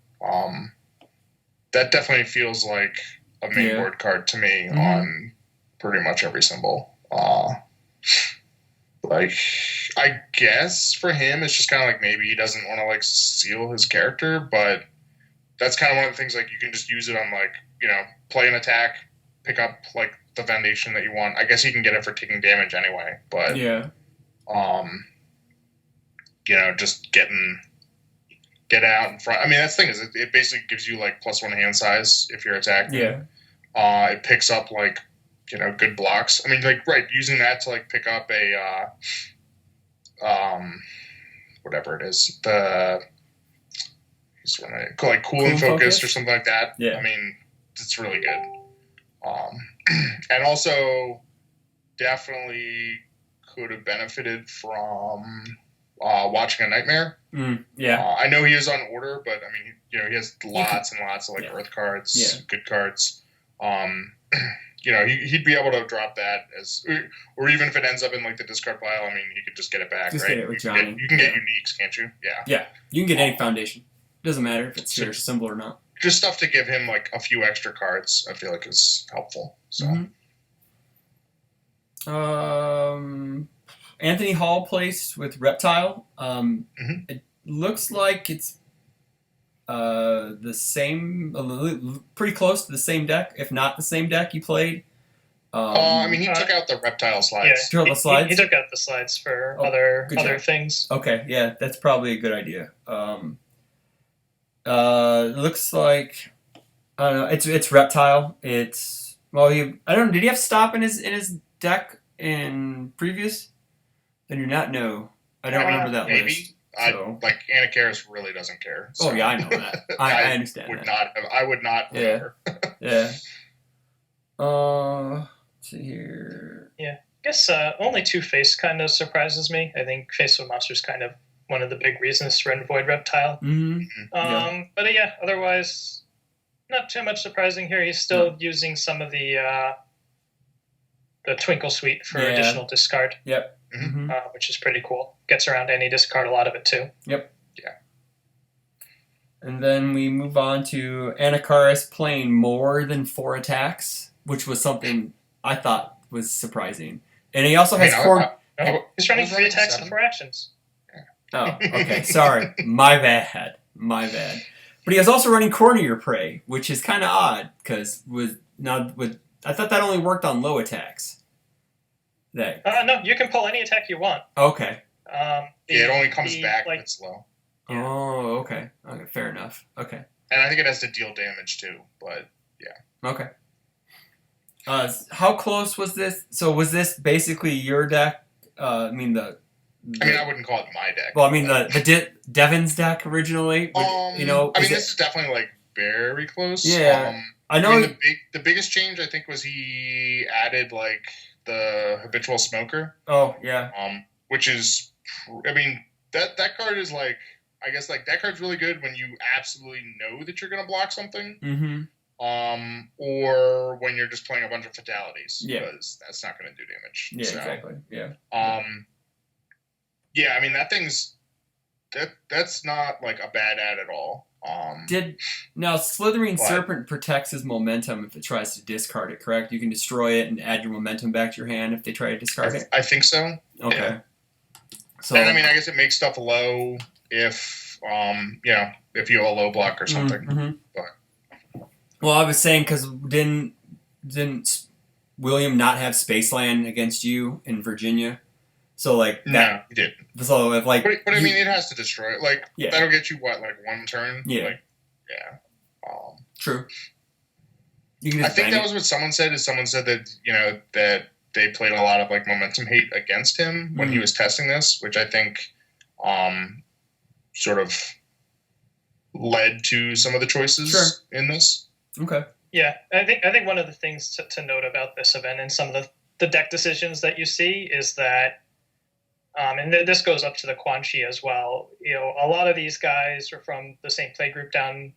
That definitely feels like a main board card to me on pretty much every symbol. Like, I guess for him, it's just kind of like maybe he doesn't want to like seal his character, but that's kind of one of the things, like, you can just use it on, like, play an attack, pick up, like, the foundation that you want. I guess you can get it for taking damage anyway, but just get out in front. I mean, that's the thing, is it basically gives you, like, +1 hand size if you're attacking. It picks up, like, good blocks. I mean, like, right, using that to, like, pick up a whatever it is, like cool and focused or something like that. I mean, it's really good. And also definitely could have benefited from watching a Nightmare. I know he is on order, but I mean, he has lots and lots of, like, Earth cards, good cards. He'd be able to drop that or even if it ends up in, like, the discard pile, I mean, he could just get it back, right? Get it with Johnny. You can get uniques, can't you? Yeah, you can get any foundation. Doesn't matter if it's your symbol or not. Just stuff to give him, like, a few extra cards, I feel like, is helpful. So, Anthony Hall placed with Reptile. It looks like it's the same, pretty close to the same deck, if not the same deck you played. I mean, he took out the Reptile slides. Yeah, he took out the slides for other things. Okay, yeah, that's probably a good idea. Looks like, I don't know, it's Reptile. It's, I don't know, did he have Stop in his deck in previous? I do not know. I don't remember that maybe. list. Like, Anakaris really doesn't care. So. Oh yeah, I know that. I understand. I would not. Yeah. Let's see here. Yeah, I guess only Two-Face kind of surprises me. I think Face of Monster is kind of one of the big reasons to run Void Reptile. But otherwise, not too much surprising here. He's still using some of the Twinkle Suite for additional discard. Yep. Which is pretty cool. Gets around any discard, a lot of it too. Yep. Yeah. And then we move on to Anakaris playing more than 4 attacks, which was something I thought was surprising. And he also has he's running 3 attacks and 4 actions. Oh, okay. Sorry. My bad. But he was also running Cornier Prey, which is kind of odd because I thought that only worked on low attacks. No, you can pull any attack you want. Okay. It only comes back if it's low. Yeah. Oh, okay. Okay, fair enough. Okay. And I think it has to deal damage too, but yeah. Okay. How close was this? So was this basically your deck? I mean, I wouldn't call it my deck. Well, I mean, the Devin's deck originally. This is definitely, like, very close. Yeah. I know. The biggest change, I think, was he added, like, the Habitual Smoker. Oh, yeah. Which is, I mean, that card is, like, I guess, like, that card's really good when you absolutely know that you're going to block something. Or when you're just playing a bunch of fatalities. Yeah. Because that's not going to do damage. Yeah, exactly. Yeah. Yeah, I mean, that's not, like, a bad ad at all. Now Slithering Serpent protects his momentum if it tries to discard it, correct? You can destroy it and add your momentum back to your hand if they try to discard it? I think so. Okay. Yeah. So, and I mean, I guess it makes stuff low if if you have a low block or something. But. Well, I was saying because didn't William not have Spaceland against you in Virginia? So, like, no, he didn't. So, if, like... But I mean, it has to destroy it. Like, that'll get you, what, like, 1 turn? Yeah. Like, yeah. True. I think that was what someone said, someone said that, that they played a lot of, like, momentum hate against him when he was testing this, which I think sort of led to some of the choices in this. Okay. Yeah, I think one of the things to note about this event and some of the deck decisions that you see is that and this goes up to the Quan Chi as well. A lot of these guys are from the same play group down,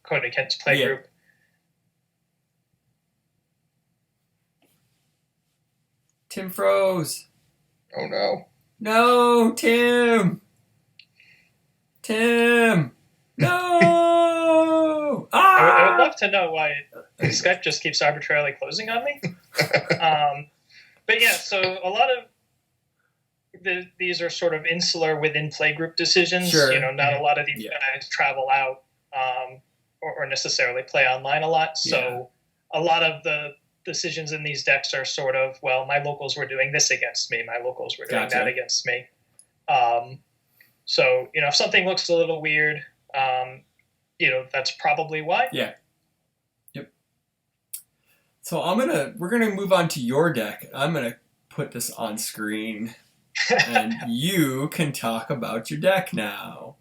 Cody Kent's play group. Tim froze. Oh, no. No, Tim. No. I would love to know why Skype just keeps arbitrarily closing on me. But yeah, so a lot of these are sort of insular within playgroup decisions. Sure. Not a lot of these guys travel out or necessarily play online a lot. So a lot of the decisions in these decks are sort of, well, my locals were doing this against me, my locals were doing that against me. So, if something looks a little weird, that's probably why. Yeah. Yep. So we're gonna move on to your deck. I'm gonna put this on screen, and you can talk about your deck now.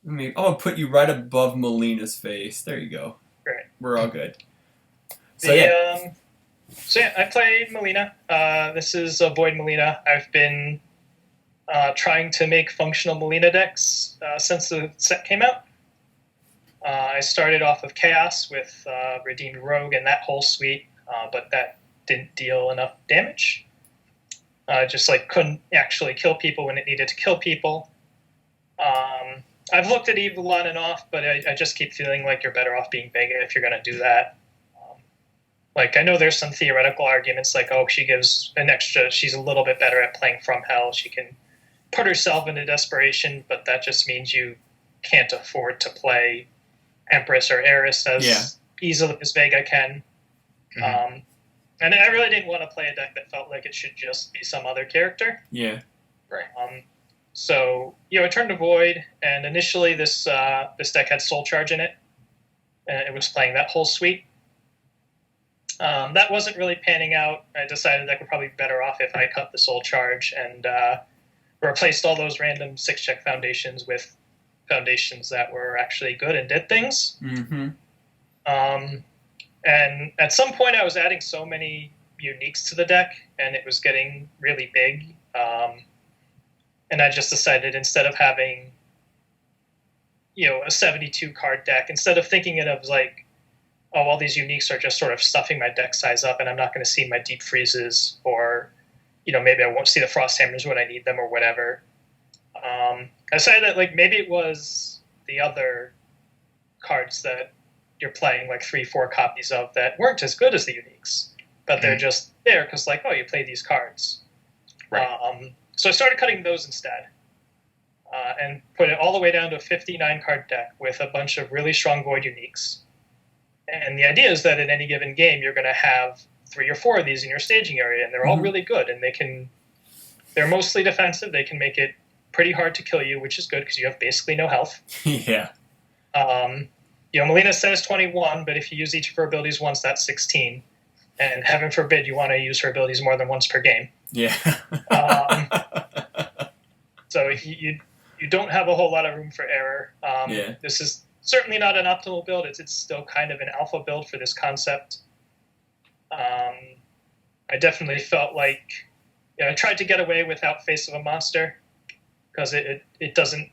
I'm gonna put you right above Melina's face. There you go. Great. We're all good. So I played Melina. This is a Void Melina. I've been trying to make functional Melina decks since the set came out. I started off of Chaos with Redeemed Rogue and that whole suite, but that didn't deal enough damage. Just couldn't actually kill people when it needed to kill people. I've looked at Evil on and off, but I just keep feeling like you're better off being Vega if you're going to do that. I know there's some theoretical arguments she gives an extra, she's a little bit better at playing from hell. She can put herself into desperation, but that just means you can't afford to play Empress or Eris as easily as Vega can. Mm-hmm. And I really didn't want to play a deck that felt like it should just be some other character. Yeah. Right. So, I turned to Void, and initially this deck had Soul Charge in it, and it was playing that whole suite. That wasn't really panning out. I decided I could probably be better off if I cut the Soul Charge and replaced all those random 6-check foundations with foundations that were actually good and did things. Mm-hmm. And at some point I was adding so many uniques to the deck, and it was getting really big. And I just decided, instead of having, a 72 card deck, instead of thinking it of all these uniques are just sort of stuffing my deck size up and I'm not going to see my deep freezes, or, maybe I won't see the Frost Hammers when I need them or whatever. I decided that maybe it was the other cards that you're playing 3-4 copies of that weren't as good as the uniques, but they're just there because you play these cards. Right. So I started cutting those instead, and put it all the way down to a 59 card deck with a bunch of really strong Void uniques. And the idea is that in any given game, you're going to have 3 or 4 of these in your staging area, and they're all really good, and they're mostly defensive. They can make it pretty hard to kill you, which is good because you have basically no health. Yeah. Melina says 21, but if you use each of her abilities once, that's 16. And heaven forbid you want to use her abilities more than once per game. Yeah. So you don't have a whole lot of room for error. This is certainly not an optimal build. It's still kind of an alpha build for this concept. I definitely felt like I tried to get away without Face of a Monster because it doesn't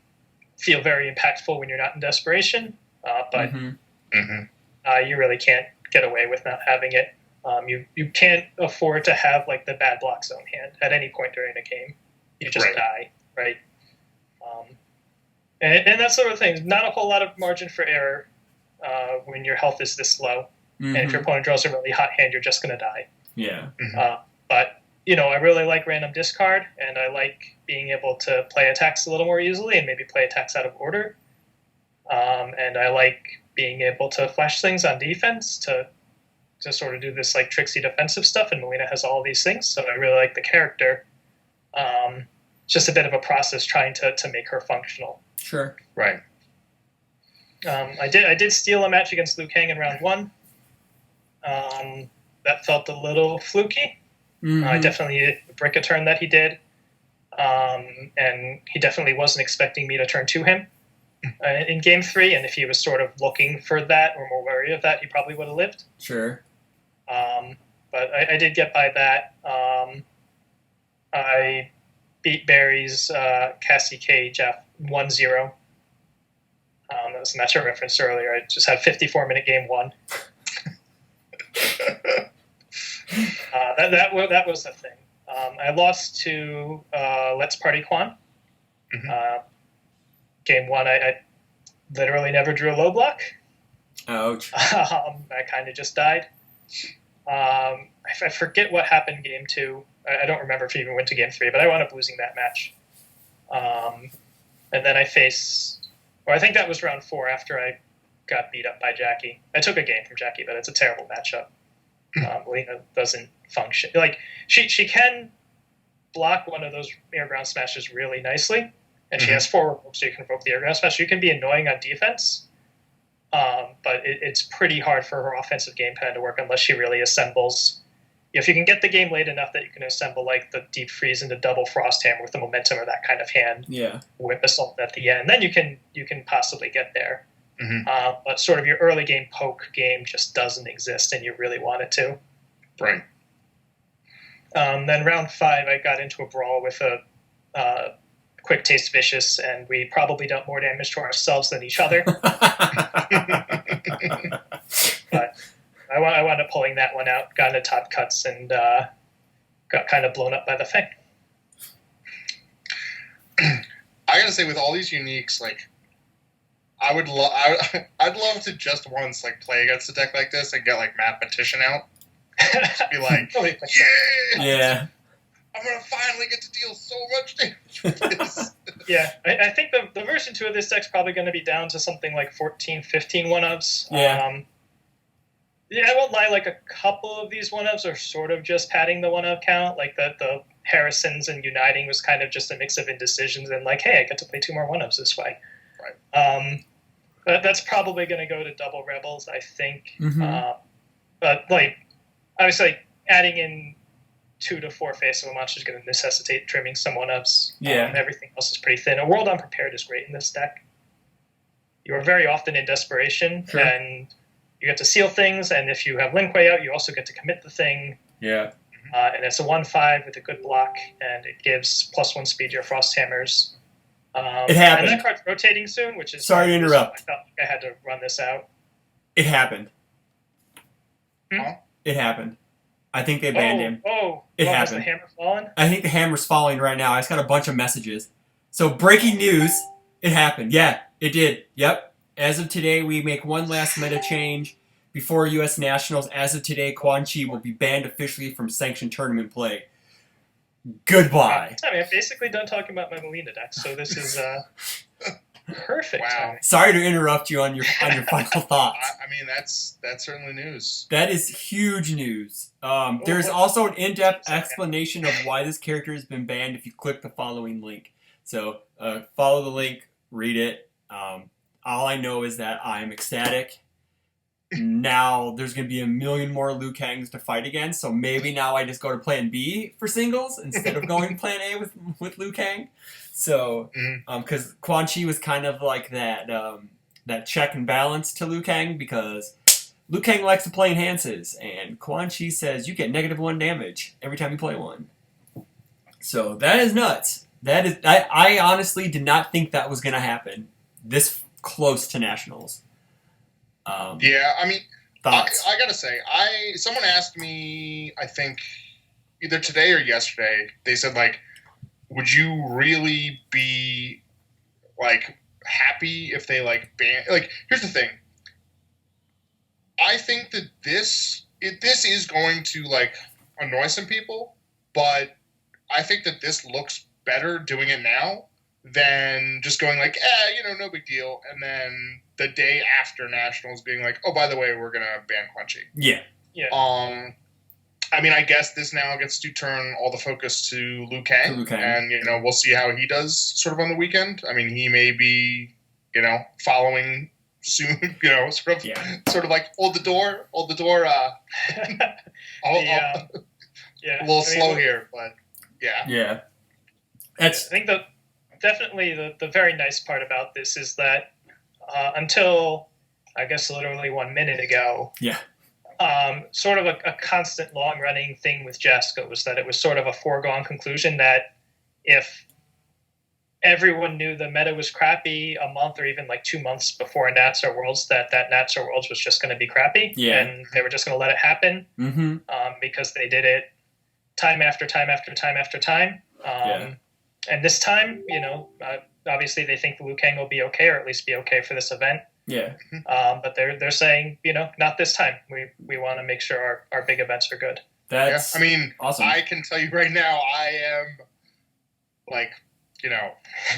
feel very impactful when you're not in desperation. But you really can't get away with not having it. You can't afford to have the bad block zone hand at any point during a game. You just die, right? And that sort of thing. Not a whole lot of margin for error when your health is this low. And if your opponent draws a really hot hand, you're just going to die. Yeah. But, I really like random discard, and I like being able to play attacks a little more easily and maybe play attacks out of order. And I like being able to flash things on defense to sort of do this tricksy defensive stuff, and Melina has all these things, so I really like the character. It's just a bit of a process trying to make her functional. Sure. Right. I did steal a match against Liu Kang in round 1. That felt a little fluky. I definitely brick a turn that he did, and he definitely wasn't expecting me to turn to him in game 3, and if he was sort of looking for that or more wary of that, he probably would have lived. Sure. But I did get by that. I beat Barry's Cassie Cage at 1-0. That was the match I referenced earlier. I just had 54-minute game 1. That was the thing. I lost to Let's Party Quan. Game 1, I literally never drew a low block. Ouch. I kind of just died. I forget what happened game 2. I don't remember if he even went to game 3, but I wound up losing that match. And then Or I think that was round 4 after I got beat up by Jackie. I took a game from Jackie, but it's a terrible matchup. Lena doesn't function. Like, she can block one of those air ground smashes really nicely, and she has 4 revokes, so you can revoke the air ground smash. You can be annoying on defense, but it's pretty hard for her offensive game plan to work unless she really assembles. If you can get the game late enough that you can assemble like the deep freeze into double frost hammer with the momentum or that kind of hand, whip assault at the end, then you can possibly get there. But sort of your early game poke game just doesn't exist, and you really want it to. Right. Then round 5, I got into a brawl with a quick taste vicious, and we probably dealt more damage to ourselves than each other. But I wound up pulling that one out, got into top cuts, and got kind of blown up by the thing. I gotta say, with all these uniques, like, I'd love to just once like play against a deck like this and get like Mathematician out. Just be like, yeah, I'm gonna finally get to deal so much damage with this. Yeah, I think the version 2 of this deck's probably going to be down to something like 14, 15 1-ups. Yeah. Yeah, I won't lie, like a couple of these 1-ups are sort of just padding the 1-up count. Like the Harrisons and Uniting was kind of just a mix of indecisions and like, hey, I get to play 2 more 1-ups this way. Right. But that's probably going to go to double Rebels, I think. But like, obviously, adding in 2 to 4 face of a monster is going to necessitate trimming some 1-ups. Yeah. Everything else is pretty thin. A World Unprepared is great in this deck. You are very often in desperation, and you get to seal things, and if you have Lin Kuei out, you also get to commit the thing. Yeah. And it's a 1/5 with a good block, and it gives +1 speed to your Frost Hammers. It happened. And that card's rotating soon, which is... Sorry to interrupt. I felt like I had to run this out. It happened. Huh? It happened. I think they banned him. It happened. Is the hammer falling? I think the hammer's falling right now. I just got a bunch of messages. So, breaking news. It happened. Yeah, it did. Yep. As of today, we make one last meta change. Before U.S. Nationals, as of today, Quan Chi will be banned officially from sanctioned tournament play. Goodbye. I mean, I'm basically done talking about my Molina deck, so this is perfect. Wow. Sorry to interrupt you on your final thoughts. I mean, that's certainly news. That is huge news. There's also an in-depth explanation of why this character has been banned if you click the following link. So follow the link, read it. All I know is that I'm ecstatic. Now there's going to be a million more Liu Kangs to fight against, so maybe now I just go to plan B for singles instead of going to plan A with Liu Kang. So, because Quan Chi was kind of like that check and balance to Liu Kang, because Liu Kang likes to play enhances, and Quan Chi says you get -1 damage every time you play one. So that is nuts. That is, I honestly did not think that was going to happen this close to Nationals. Yeah, I mean, thoughts? I gotta say, someone asked me, I think, either today or yesterday, they said, like, would you really be, like, happy if they, like, ban... Like, here's the thing. I think that this is going to, like, annoy some people, but I think that this looks better doing it now than just going like, no big deal, and then the day after Nationals being like, oh, by the way, we're gonna ban Quan Chi. Yeah. I mean, I guess this now gets to turn all the focus to Liu Kang, and we'll see how he does sort of on the weekend. I mean, he may be, following soon, sort of like hold the door. A little slow here, but yeah. Yeah. I think definitely the very nice part about this is that until, I guess, literally 1 minute ago, sort of a constant long-running thing with Jessica was that it was sort of a foregone conclusion that if everyone knew the meta was crappy a month or even like 2 months before Nats or Worlds, that Nats or Worlds was just going to be crappy, and they were just going to let it happen because they did it time after time after time after time. And this time, obviously they think Liu Kang will be okay, or at least be okay for this event. Yeah. But they're saying, not this time. We want to make sure our big events are good. That's awesome. I can tell you right now, I am like,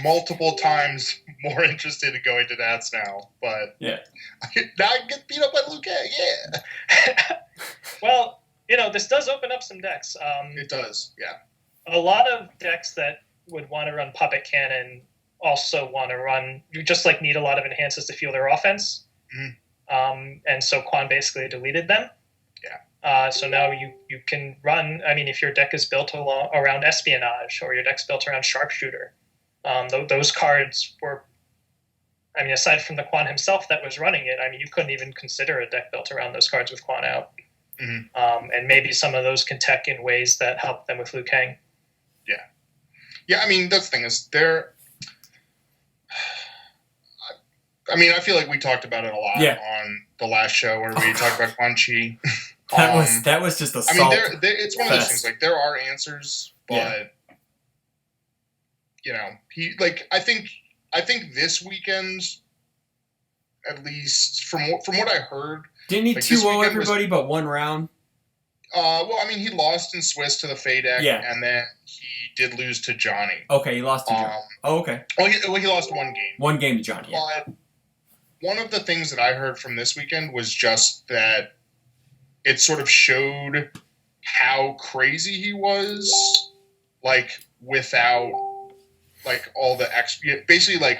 multiple times more interested in going to Nats now. But yeah, now I can get beat up by Liu Kang. Yeah. Well, this does open up some decks. It does. Yeah. A lot of decks that would want to run Puppet Cannon also want to run. You just need a lot of enhances to fuel their offense. Mm-hmm. And so Quan basically deleted them. Yeah. So now you can run. I mean, if your deck is built around Espionage or your deck's built around Sharpshooter, those cards were. I mean, aside from the Quan himself that was running it, I mean, you couldn't even consider a deck built around those cards with Quan out. Mm-hmm. And maybe some of those can tech in ways that help them with Liu Kang. Yeah. Yeah, I mean, that's the thing is they're. I mean, I feel like we talked about it a lot on the last show where we talked about Quan Chi. That was just a I mean, it's one of those things. There are answers, but I think this weekend, at least from what I heard, didn't he 2-0 everybody but one round? Well, I mean, he lost in Swiss to the Fey deck, and then he did lose to Johnny. Okay, he lost to Johnny. Okay. Well, he lost one game. One game to Johnny. But one of the things that I heard from this weekend was just that it sort of showed how crazy he was, without, all the basically,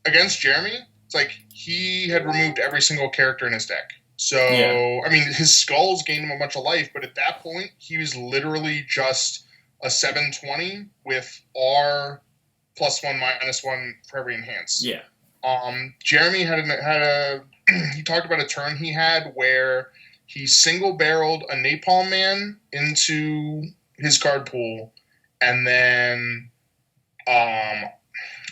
against Jeremy, it's he had removed every single character in his deck. So, I mean, his skulls gained him a bunch of life, but at that point, he was literally just a 7/20 with R +1, -1 for every enhance. Yeah. Jeremy had he talked about a turn he had where he single-barreled a Napalm Man into his card pool, and then I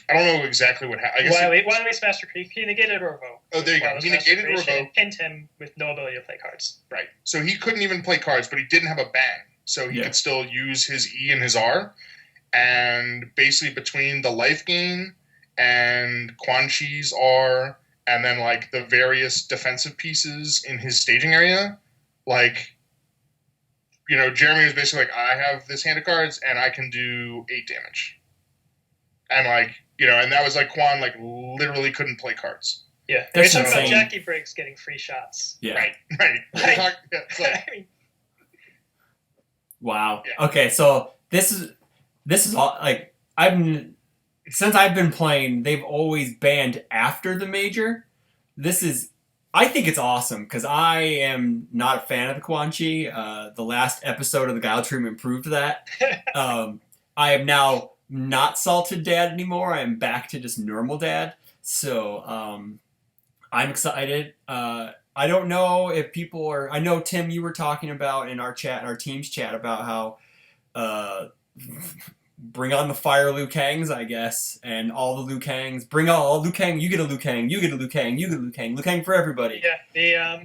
don't know exactly what happened. Wily Master Creep, he negated a revoke. Oh, there you go. He negated a revoke. And pinned him with no ability to play cards. Right. So he couldn't even play cards, but he didn't have a bang. So he could still use his E and his R. And basically between the life gain and Quan Chi's R, and then the various defensive pieces in his staging area, Jeremy was basically I have this hand of cards and I can do 8 damage. And and that was Quan literally couldn't play cards. Yeah, they're talking about Jackie Briggs getting free shots. Yeah, right. Wow. Yeah. Okay, so this is all since I've been playing, they've always banned after the major. I think it's awesome because I am not a fan of the Quan Chi. The last episode of the Guile Treatment proved that. I am now not salted dad anymore. I am back to just normal dad. So I'm excited. I don't know if people are. I know Tim, you were talking about in our team's chat about how bring on the fire Liu Kangs, I guess, and all the Liu Kangs. Bring on all Liu Kang. You get a Liu Kang. You get a Liu Kang. You get a Liu Kang. Liu Kang for everybody. Yeah.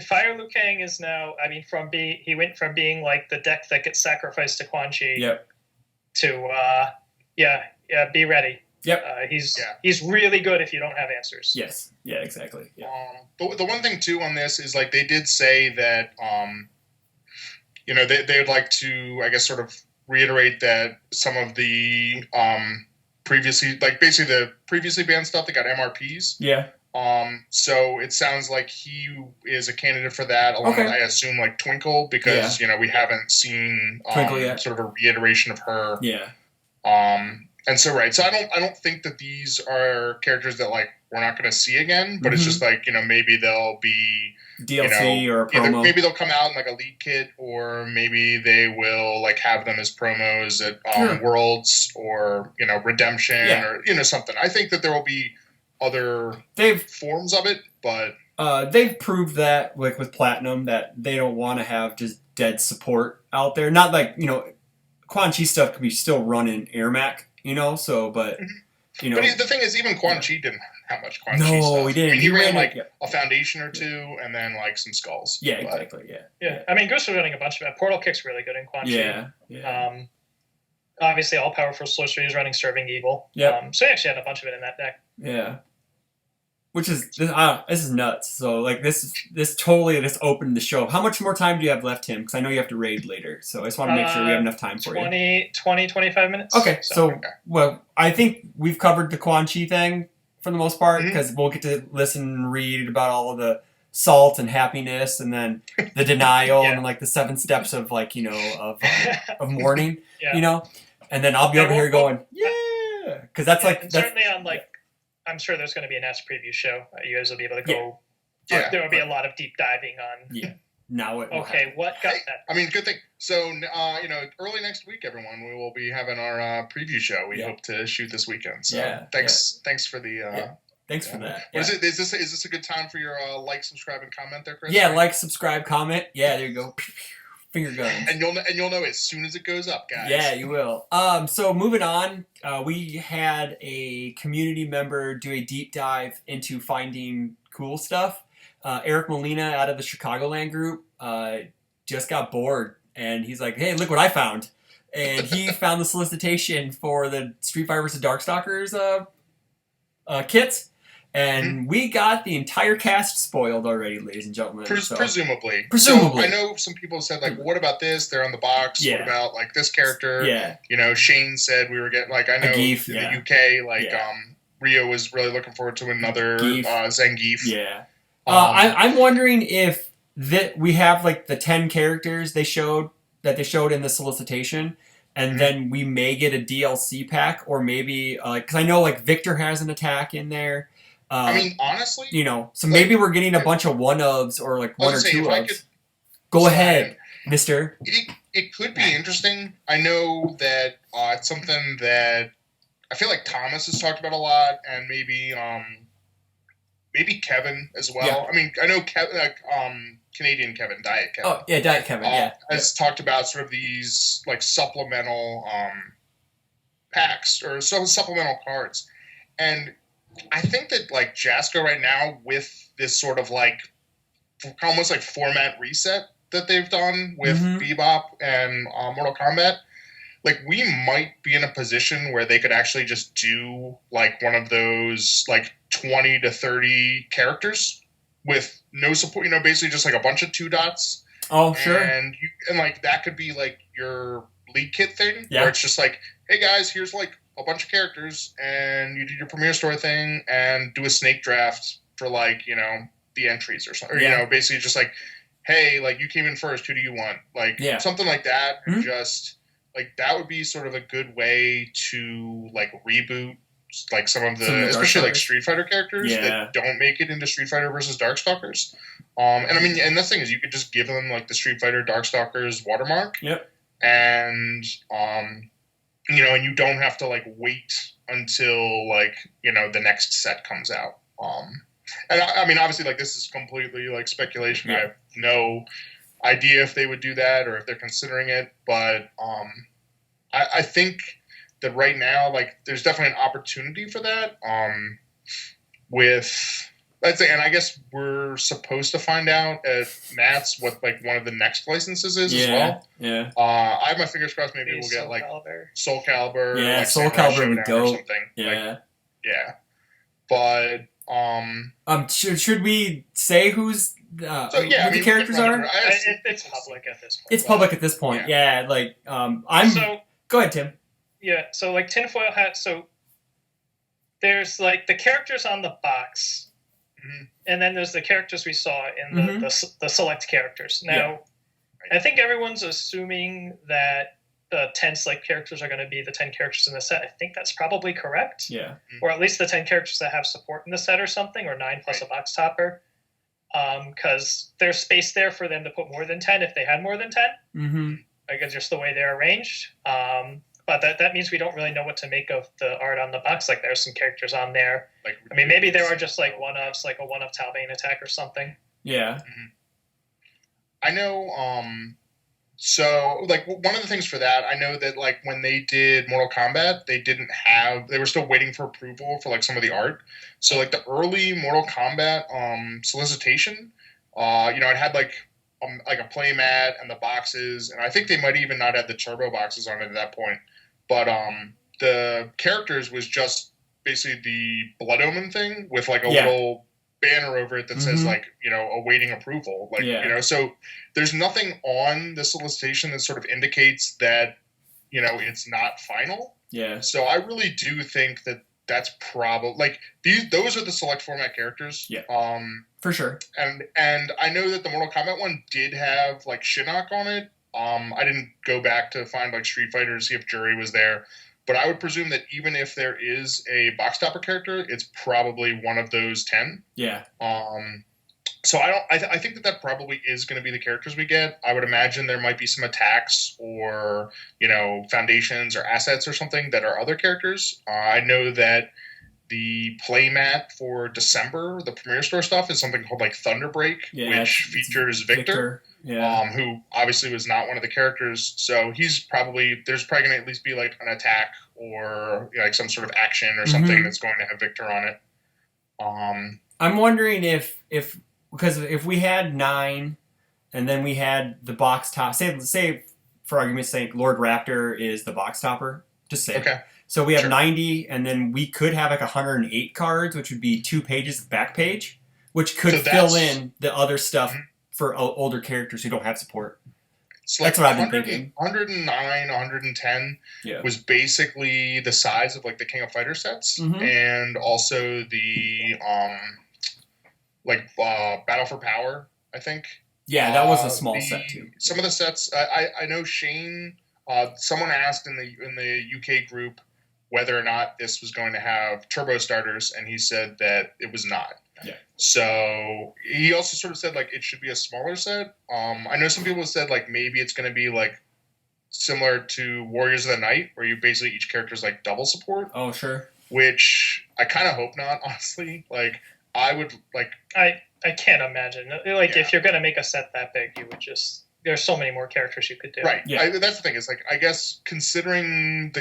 Fire Liu Kang is now. I mean, he went from being the deck that gets sacrificed to Quan Chi. Yep. To be ready. Yep. He's really good if you don't have answers. Yes. Yeah. Exactly. Yeah. The one thing too on this is they did say that they would like to, I guess, sort of reiterate that some of the previously basically the previously banned stuff that got MRPs. Yeah. So it sounds like he is a candidate for that, along with, I assume, Twinkle, because we haven't seen Twinkle yet. Sort of a reiteration of her. Yeah. And so so I don't think that these are characters that we're not going to see again, but it's just maybe they'll be DLC or a promo. Either maybe they'll come out in a lead kit, or maybe they will have them as promos at Worlds or Redemption or something. I think that there will be other forms of it, but they've proved that with Platinum that they don't want to have just dead support out there. Not Quan Chi stuff could be still running Airmac, so but But the thing is, even Quan Chi didn't have much Quan Chi stuff. No, he didn't. I mean, he ran a foundation or two, and then some skulls. Yeah, exactly. Yeah. I mean, Goose was running a bunch of it. Portal Kick's really good in Quan Chi. Yeah. Obviously, all powerful sorcery is running Serving Evil. Yeah. So he actually had a bunch of it in that deck. Yeah. Which is this is nuts. So like this totally just opened the show. How much more time do you have left, Tim? Because I know you have to raid later, so I just want to make sure we have enough time for 20, 25 minutes. Okay, so well, I think we've covered the Quan Chi thing for the most part because we'll get to listen and read about all of the salt and happiness, and then the denial, and then, like the 7 steps of like of mourning, and then I'll be over here going because that's that's certainly on like. I'm sure there's going to be an S preview show. You guys will be able to go. Yeah. There will be a lot of deep diving on. Yeah. Now what? Okay, what got that? I mean, good thing. So, early next week, everyone, we will be having our preview show. We hope to shoot this weekend. So, thanks for the. Thanks for that. What is it? Is this a good time for your like, subscribe, and comment there, Chris? Yeah, like, subscribe, comment. Yeah, there you go. Finger guns. And you'll know as soon as it goes up, guys. Yeah, you will. So moving on, we had a community member do a deep dive into finding cool stuff. Eric Molina out of the Chicagoland group just got bored, and he's like, "Hey, look what I found!" And he found the solicitation for the Street Fighter vs. Darkstalkers kits. And we got the entire cast spoiled already, ladies and gentlemen. Presumably. So I know some people said, like, what about this? They're on the box. Yeah. What about, like, this character? Yeah. Shane said we were getting, like, I know Keefe, in the UK, like, Rio was really looking forward to another Zangief. Yeah. I'm wondering if we have, like, the 10 characters they showed in the solicitation, and then we may get a DLC pack, or maybe, because I know, like, Victor has an attack in there. I mean, honestly... so maybe we're getting a bunch of one-ofs or, like, one or two ofs. Go ahead, mister. It could be interesting. I know that it's something that I feel like Thomas has talked about a lot, and maybe Kevin as well. Yeah. I mean, I know Canadian Kevin, Diet Kevin. Oh, yeah, Diet Kevin, has talked about sort of these, like, supplemental packs or supplemental cards. And I think that, like, Jasko right now, with this sort of, like, almost like format reset that they've done with Bebop and Mortal Kombat, like, we might be in a position where they could actually just do, like, one of those, like, 20 to 30 characters with no support, basically just, like, a bunch of 2 dots. Oh, sure. And like, that could be, like, your league kit thing, where it's just like, hey, guys, here's, like, a bunch of characters, and you do your premiere store thing and do a snake draft for, like, the entries or something. Or, basically just like, hey, like, you came in first, who do you want? Like, something like that. And just, like, that would be sort of a good way to, like, reboot, like, some of the especially, like, Street Fighter characters that don't make it into Street Fighter versus Darkstalkers. And I mean, and the thing is, you could just give them, like, the Street Fighter Darkstalkers watermark. Yep. And, and you don't have to, like, wait until, like, the next set comes out. And I mean, obviously, like, this is completely, like, speculation. I have no idea if they would do that or if they're considering it. But I think that right now, like, there's definitely an opportunity for that. Let's say, and I guess we're supposed to find out at Nats what, like, one of the next licenses is as well. Yeah. I have my fingers crossed. Maybe we'll get, like, Soul Calibur. Yeah, like, Soul Calibur would go. Or something. Yeah. Like, but should we say who's who the characters are? It's public at this point. It's public at this point. Yeah. Like go ahead, Tim. Yeah. So, like, tinfoil hat. So there's, like, the characters on the box. And then there's the characters we saw in the select characters. Now, I think everyone's assuming that the 10 select characters are going to be the 10 characters in the set. I think that's probably correct. Yeah. Or at least the 10 characters that have support in the set or something, or 9 plus a box topper. Because there's space there for them to put more than 10 if they had more than 10. I guess just the way they're arranged. But that means we don't really know what to make of the art on the box. Like, there's some characters on there. Like, I mean, maybe there are just, like, one-offs, like a one-off Talbane attack or something. Yeah. I know, so, like, one of the things for that, I know that, like, when they did Mortal Kombat, they were still waiting for approval for, like, some of the art. So, like, the early Mortal Kombat solicitation, it had, like a play mat and the boxes, and I think they might even not have the turbo boxes on it at that point. But the characters was just basically the Blood Omen thing with like a little banner over it that says like, awaiting approval. Like, so there's nothing on the solicitation that sort of indicates that, it's not final. Yeah. So I really do think that that's probably like those are the select format characters. Yeah. For sure. And I know that the Mortal Kombat one did have like Shinnok on it. I didn't go back to find like Street Fighter to see if Jury was there, but I would presume that even if there is a box topper character, it's probably one of those 10. Yeah. So I think that probably is going to be the characters we get. I would imagine there might be some attacks or, foundations or assets or something that are other characters. I know that the playmat for December, the Premier Store stuff, is something called like Thunderbreak, which features Victor. Yeah. Who obviously was not one of the characters. So there's probably going to at least be like an attack or like some sort of action or something that's going to have Victor on it. I'm wondering because if we had 9 and then we had the box top, say for argument's sake, Lord Raptor is the box topper, just say. Okay. So we have 90 and then we could have like 108 cards, which would be 2 pages of back page, which could fill in the other stuff for older characters who don't have support. So that's like what I've been thinking. 109, 110 was basically the size of like the King of Fighter sets and also the Battle for Power, I think. Yeah, that was a small set too. Some of the sets, I know Shane. Someone asked in the UK group whether or not this was going to have turbo starters, and he said that it was not. Yeah. So he also sort of said like it should be a smaller set. I know some people said like maybe it's going to be like similar to Warriors of the Night, where you basically each character is like double support. Oh, sure. Which I kind of hope not, honestly. Like I would like. I can't imagine. Like if you're going to make a set that big, you would just. There's so many more characters you could do. Right. Yeah. That's the thing. Is like I guess considering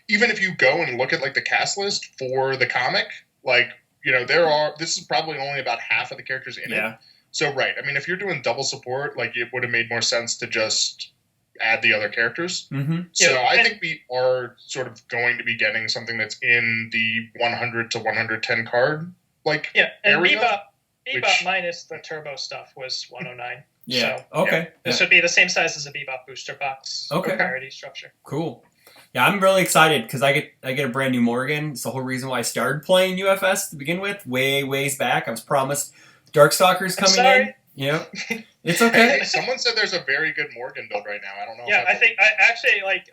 even if you go and look at like the cast list for the comic, like this is probably only about half of the characters in it. So right. I mean, if you're doing double support, like it would have made more sense to just add the other characters. So I think we are sort of going to be getting something that's in the 100 to 110 card and area. Bebop minus the turbo stuff was 109. Yeah. So, okay. This would be the same size as a Bebop booster box. Okay. Parity structure. Cool. Yeah, I'm really excited because I get a brand new Morgan. It's the whole reason why I started playing UFS to begin with, ways back. I was promised Darkstalkers coming in. Yeah. It's okay. Hey, someone said there's a very good Morgan build right now. I don't know. Yeah,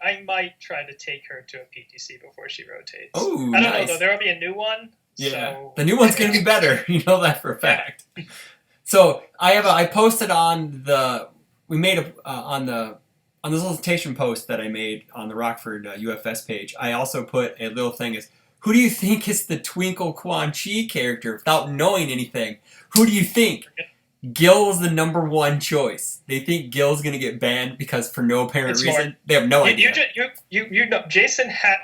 I might try to take her to a PTC before she rotates. Oh, I don't know though. There will be a new one. Yeah. So. The new one's gonna be better. You know that for a fact. So I posted on the on the solicitation post that I made on the Rockford UFS page. I also put a little thing as, who do you think is the Twinkle Quan Chi character without knowing anything? Who do you think? Guile was the number 1 choice. They think Guile's going to get banned because for no apparent reason. They have no idea. You know, Jason had.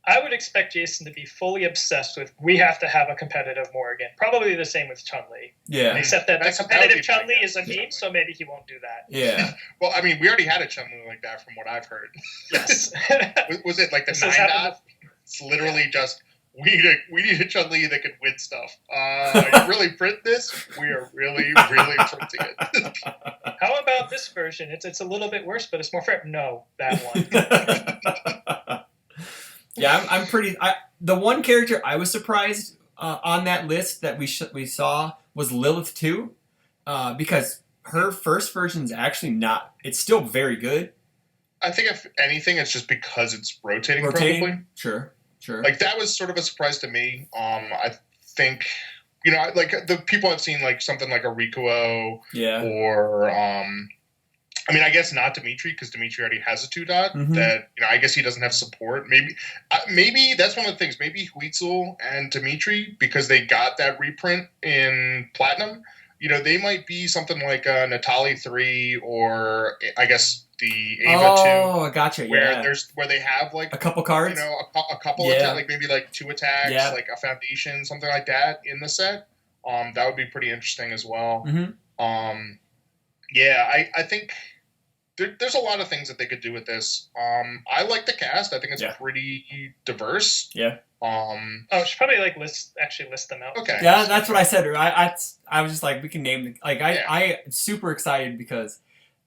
I would expect Jason to be fully obsessed with, we have to have a competitive Morgan. Probably the same with Chun-Li. Yeah. Except that the competitive Chun-Li is a meme, so maybe he won't do that. Yeah. Well, I mean, we already had a Chun-Li like that from what I've heard. Yes. Was it like the 9-dot? It's literally just, we need a Chun-Li that can win stuff. You really print this? We are really, really printing it. How about this version? It's a little bit worse, but it's more fair. No, that one. Yeah, I'm pretty. The one character I was surprised on that list that we saw was Lilith 2, because her first version is actually not. It's still very good. I think if anything, it's just because it's rotating. Probably. Sure. Like that was sort of a surprise to me. I think like the people I've seen like something like a Rikuo, or I mean, I guess not Dimitri, because Dimitri already has a 2-dot. That I guess he doesn't have support. Maybe that's one of the things. Maybe Huitzel and Dimitri, because they got that reprint in Platinum. They might be something like a Natali 3, or I guess the Ava 2. Oh, I gotcha. Where they have like a couple cards. A couple attacks, like maybe like 2 attacks, like a foundation, something like that in the set. That would be pretty interesting as well. I think. There's a lot of things that they could do with this. I like the cast. I think it's pretty diverse. Yeah. I should probably list them out. Okay. Yeah, that's what I said. I was just like, we can name I'm super excited because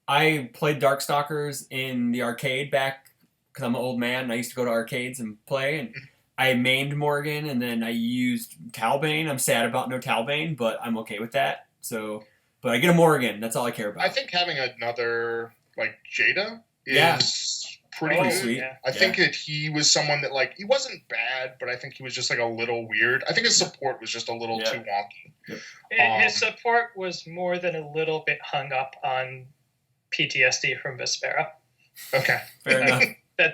I played Darkstalkers in the arcade back because I'm an old man and I used to go to arcades and play, and I mained Morgan and then I used Talbane. I'm sad about no Talbane, but I'm okay with that. So, but I get a Morgan. That's all I care about. I think having another Jada is pretty good. Sweet. Yeah. I think that he was someone that he wasn't bad, but I think he was just a little weird. I think his support was just a little too wonky. Yep. His support was more than a little bit hung up on PTSD from Vespera. Okay, fair enough.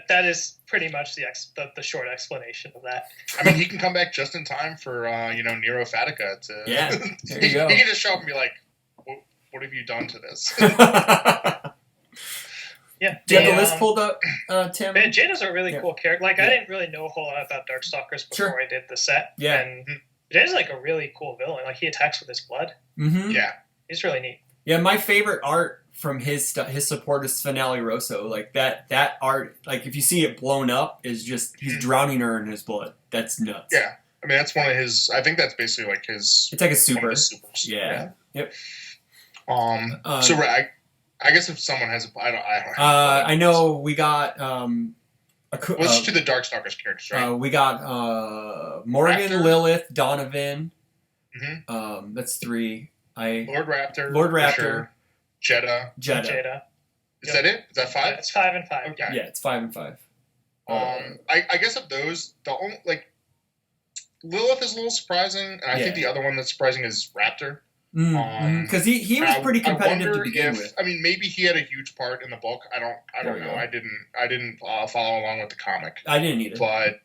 That is pretty much the short explanation of that. I mean, he can come back just in time for Nero Fatica to. Yeah, there you go. He can just show up and be like, "What have you done to this?" Yeah. Do you have the list pulled up, Tim? Jada's a really cool character. I didn't really know a whole lot about Darkstalkers before I did the set. Yeah. And Jada's a really cool villain. He attacks with his blood. Mm-hmm. Yeah. He's really neat. Yeah, my favorite art from his support is Finale Rosso. That art, if you see it blown up, is just he's drowning her in his blood. That's nuts. Yeah. I mean, that's one of his. I think that's basically his. It's like a super. One of his supers. Yeah. Yep. So I guess if someone has, I don't. I know we got. Let's do the Darkstalkers characters, right? We got Morgan, Raptor. Lilith, Donovan. Mm-hmm. That's 3. Lord Raptor. Sure. Jeddah. Is that it? Is that 5? It's 5 and 5. Okay. Yeah, it's 5 and 5. I guess of those, the only Lilith is a little surprising, and I think the other one that's surprising is Raptor. Because he was pretty competitive to begin with. I mean, maybe he had a huge part in the book. I don't know. I didn't follow along with the comic. I didn't either. But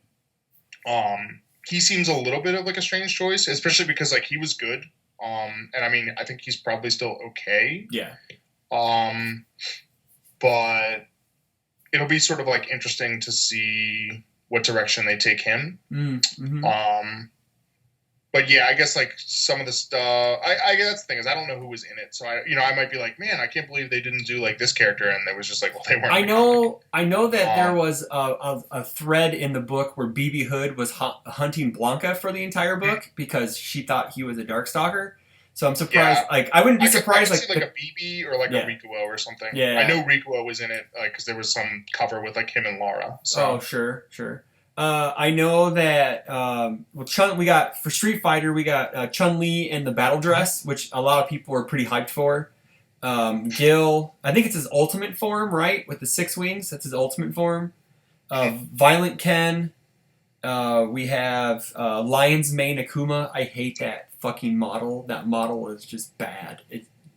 he seems a little bit of a strange choice, especially because he was good. And I mean, I think he's probably still okay. Yeah. But it'll be sort of interesting to see what direction they take him. Mm-hmm. But yeah, I guess some of the stuff. I guess that's the thing is I don't know who was in it, so I might be like, man, I can't believe they didn't do this character, and it was just well, they weren't. I know that there was a thread in the book where BB Hood was hunting Blanca for the entire book because she thought he was a Darkstalker. So I'm surprised. Yeah. I wouldn't be surprised. I could see a BB or a Rikuo or something. Yeah. I know Rikuo was in it because there was some cover with him and Lara. So. Oh sure. I know that we got for Street Fighter we got Chun-Li in the battle dress, which a lot of people were pretty hyped for. Guile, I think it's his ultimate form, right? With the 6 wings, that's his ultimate form. Violent Ken. We have Lion's Mane Akuma. I hate that fucking model. That model is just bad.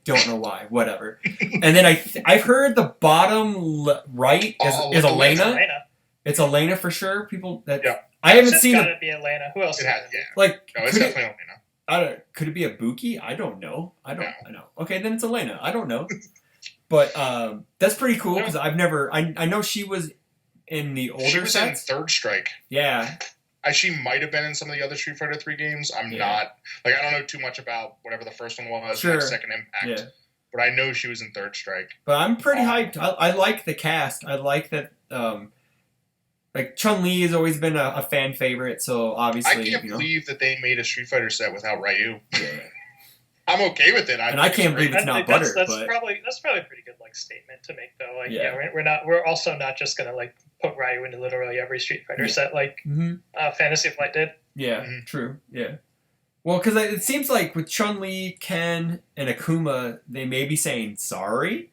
Don't know why. Whatever. And then I've heard the bottom right is Elena. It's Elena for sure. People that I haven't seen. It's gotta be Elena. Who else? No, it's definitely Elena. Could it be a Buki? I don't know. I know. Okay, then it's Elena. I don't know. But that's pretty cool because I've never. I know she was in the older. She was sets. in Third Strike. Yeah. She might have been in some of the other Street Fighter 3 games. I'm not. I don't know too much about whatever the first one was. Sure. Second Impact. Yeah. But I know she was in Third Strike. But I'm pretty hyped. I like the cast. I like that. Chun-Li has always been a fan favorite, so obviously... I can't believe that they made a Street Fighter set without Ryu. Yeah. I'm okay with it. I can't believe it's not butter. That's probably a pretty good statement to make, though. We're also not just gonna put Ryu into literally every Street Fighter set Fantasy Flight did. Yeah, true. Yeah. Well, because it seems like with Chun-Li, Ken, and Akuma, they may be saying sorry.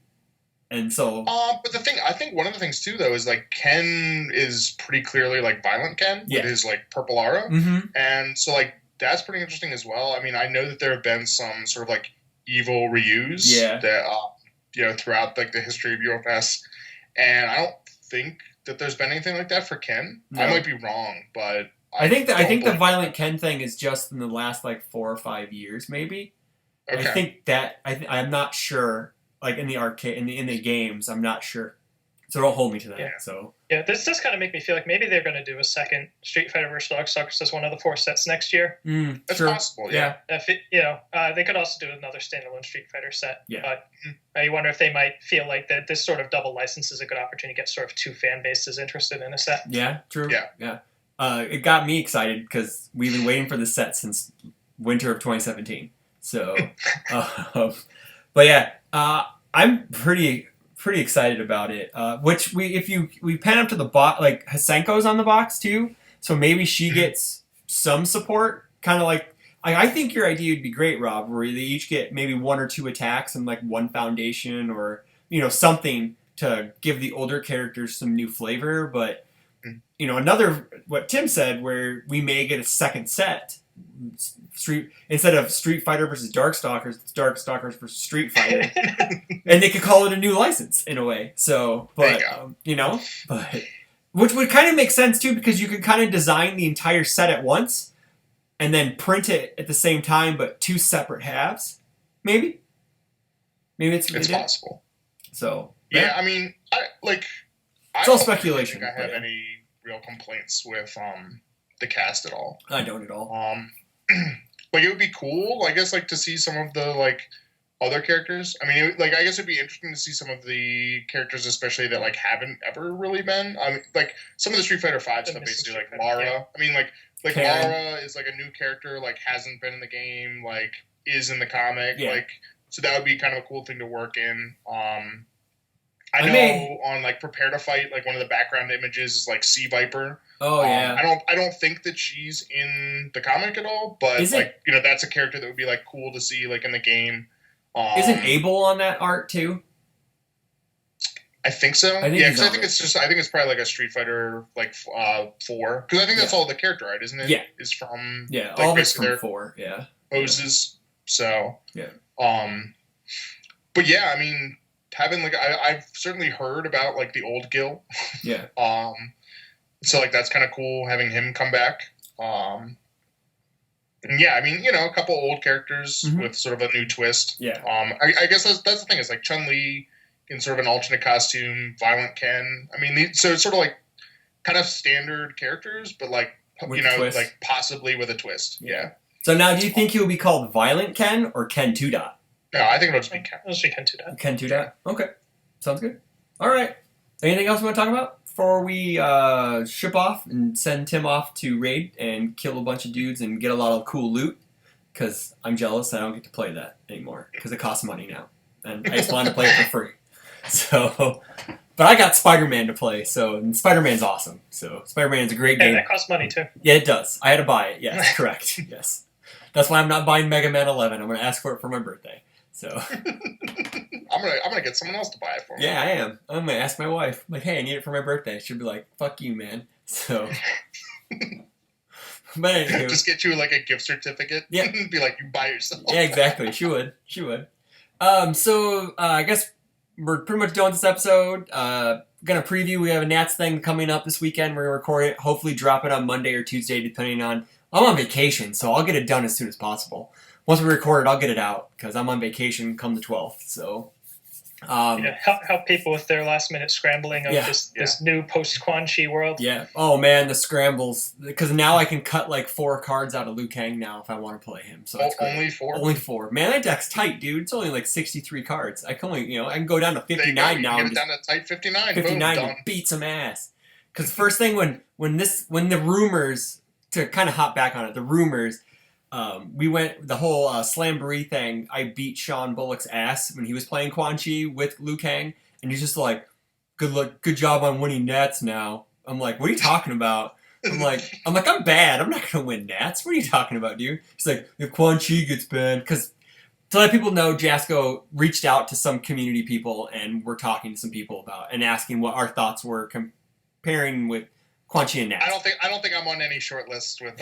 And so, but I think one of the things too, though, is Ken is pretty clearly Violent Ken with his purple aura, and so that's pretty interesting as well. I mean, I know that there have been some sort of evil Ryus that throughout the history of UFS, and I don't think that there's been anything like that for Ken. No. I might be wrong, but I think the Violent Ken thing is just in the last 4 or 5 years, maybe. Okay. I think that I'm not sure. In the arcade, in the games, I'm not sure. So don't hold me to that. Yeah. So this does kind of make me feel like maybe they're going to do a second Street Fighter vs. Darkstalkers as one of the 4 sets next year. That's possible. Yeah. If they could also do another standalone Street Fighter set. Yeah. But I wonder if they might feel like that this sort of double license is a good opportunity to get sort of 2 fan bases interested in a set. Yeah. True. Yeah. It got me excited because we've been waiting for the set since winter of 2017. So, but yeah, I'm pretty excited about it. Which we pan up to the box, like Hasenko's on the box too, so maybe she gets some support. Kind of like I think your idea would be great, Rob, where they each get maybe 1 or 2 attacks and like 1 foundation or something to give the older characters some new flavor. But another what Tim said, where we may get a second set. Instead of Street Fighter versus Darkstalkers, it's Darkstalkers versus Street Fighter, and they could call it a new license in a way. So, but but which would kind of make sense too, because you could kind of design the entire set at once, and then print it at the same time, but 2 separate halves. Maybe it's possible. So yeah, I mean, it's all speculation. I don't think I have any real complaints with the cast at all. I don't at all. It would be cool, I guess, to see some of the other characters. I mean, I guess it'd be interesting to see some of the characters, especially that haven't ever really been. I mean, some of the Street Fighter V stuff, basically, Lara. Yeah. I mean, Lara is a new character, hasn't been in the game, is in the comic, so that would be kind of a cool thing to work in. I know on Prepare to Fight, one of the background images is Sea Viper. Oh yeah. I don't think that she's in the comic at all, but that's a character that would be cool to see in the game. Isn't Abel on that art too? I think so. I think it's probably a Street Fighter 4, because I think that's all the character art, isn't it? Yeah. Is from all of it's from 4. Yeah. Poses. So yeah. But yeah, I mean, having I've certainly heard about the old Guile. Yeah. So that's kind of cool having him come back. And yeah, I mean, a couple old characters with sort of a new twist. Yeah. I guess that's the thing. It's Chun-Li in sort of an alternate costume, Violent Ken. I mean, so it's sort of kind of standard characters, but possibly with a twist. Yeah. So now, do you think he will be called Violent Ken or Ken 2 Dot? No, I think it'll just be Ken. It'll just be Ken 2 Dot. Ken 2 Dot. Okay. Sounds good. All right. Anything else we want to talk about before we ship off and send Tim off to raid and kill a bunch of dudes and get a lot of cool loot? Because I'm jealous I don't get to play that anymore because it costs money now. And I just wanted to play it for free. So, but I got Spider-Man to play, and Spider-Man's awesome. So Spider-Man is a great game. Yeah, that costs money too. Yeah, it does. I had to buy it. Yes, correct. Yes. That's why I'm not buying Mega Man 11. I'm going to ask for it for my birthday. So I'm gonna get someone else to buy it for me. Yeah, I am. I'm gonna ask my wife. Hey, I need it for my birthday. She'll be like, "Fuck you, man." So, but anyway, just get you a gift certificate. Yeah, be like, you buy yourself. Yeah, exactly. She would. So I guess we're pretty much done with this episode. Gonna preview. We have a Nats thing coming up this weekend. We're gonna record it. Hopefully, drop it on Monday or Tuesday, depending on. I'm on vacation, so I'll get it done as soon as possible. Once we record it, I'll get it out because I'm on vacation come the 12th. So, help people with their last minute scrambling of this new post Quan Chi world. Yeah. Oh man, the scrambles because now I can cut 4 cards out of Liu Kang now if I want to play him. So that's great. Only 4. Only 4. Man, that deck's tight, dude. It's only 63 cards. I can only I can go down to 59 now. Get it down to tight 59. 59 Boom, and beat some ass. Because first thing when the rumors to kind of hop back on it, the rumors. We went the whole Slamboree thing. I beat Sean Bullock's ass when he was playing Quan Chi with Liu Kang, and he's just like, good job on winning Nats now. I'm like, what are you talking about? I'm bad. I'm not gonna win Nats. What are you talking about, dude? He's like, if Quan Chi gets banned, because to let people know, Jasko reached out to some community people, and we're talking to some people about and asking what our thoughts were comparing with Quan Chi and Nats. I don't think I'm on any short list with.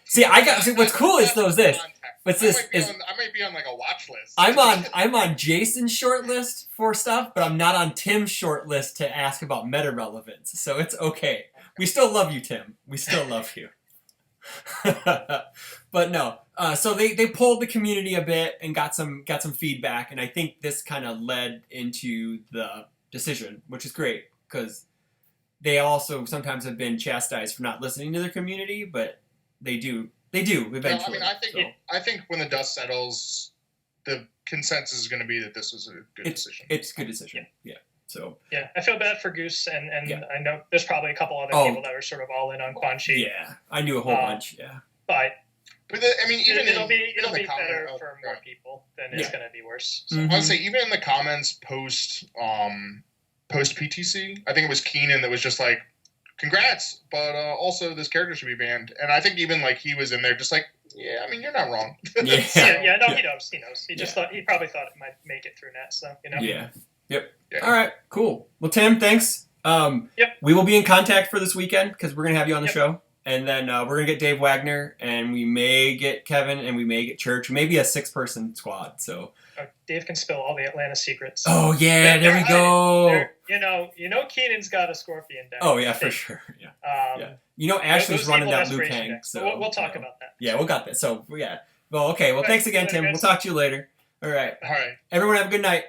See, what's cool is this. But I might be on a watch list. I'm on Jason's short list for stuff, but I'm not on Tim's short list to ask about meta relevance. So it's okay. We still love you, Tim. We still love you. But no. So they polled the community a bit and got some feedback, and I think this kind of led into the decision, which is great because. They also sometimes have been chastised for not listening to their community, but they do eventually. No, I mean, I think when the dust settles, the consensus is going to be that this was a good decision. It's a good decision. Yeah. So yeah, I feel bad for Goose, and I know there's probably a couple other people that are sort of all in on Quan Chi. Yeah, I knew a whole bunch. Yeah, but I mean, even it'll be better for more people than it's going to be worse. So. I'd say even in the comments post PTC, I think it was Keenan that was just like, "Congrats," but also this character should be banned. And I think even like he was in there, just like, "Yeah, I mean, you're not wrong." Yeah, no, he knows. He just he probably thought it might make it through net. So Yeah. Yep. Yeah. All right. Cool. Well, Tim, thanks. We will be in contact for this weekend because we're gonna have you on the show. And then we're going to get Dave Wagner, and we may get Kevin, and we may get Church. Maybe a 6-person squad. So Dave can spill all the Atlanta secrets. Oh, yeah. There we go. You know Keenan's got a Scorpion deck. Oh, yeah, for sure. Yeah. You know Ashley's running that Liu Kang. So we'll talk about that. Yeah, we'll got that. So, yeah. Well, okay. Well, thanks again, Tim. We'll talk to you later. All right. All right. Everyone have a good night.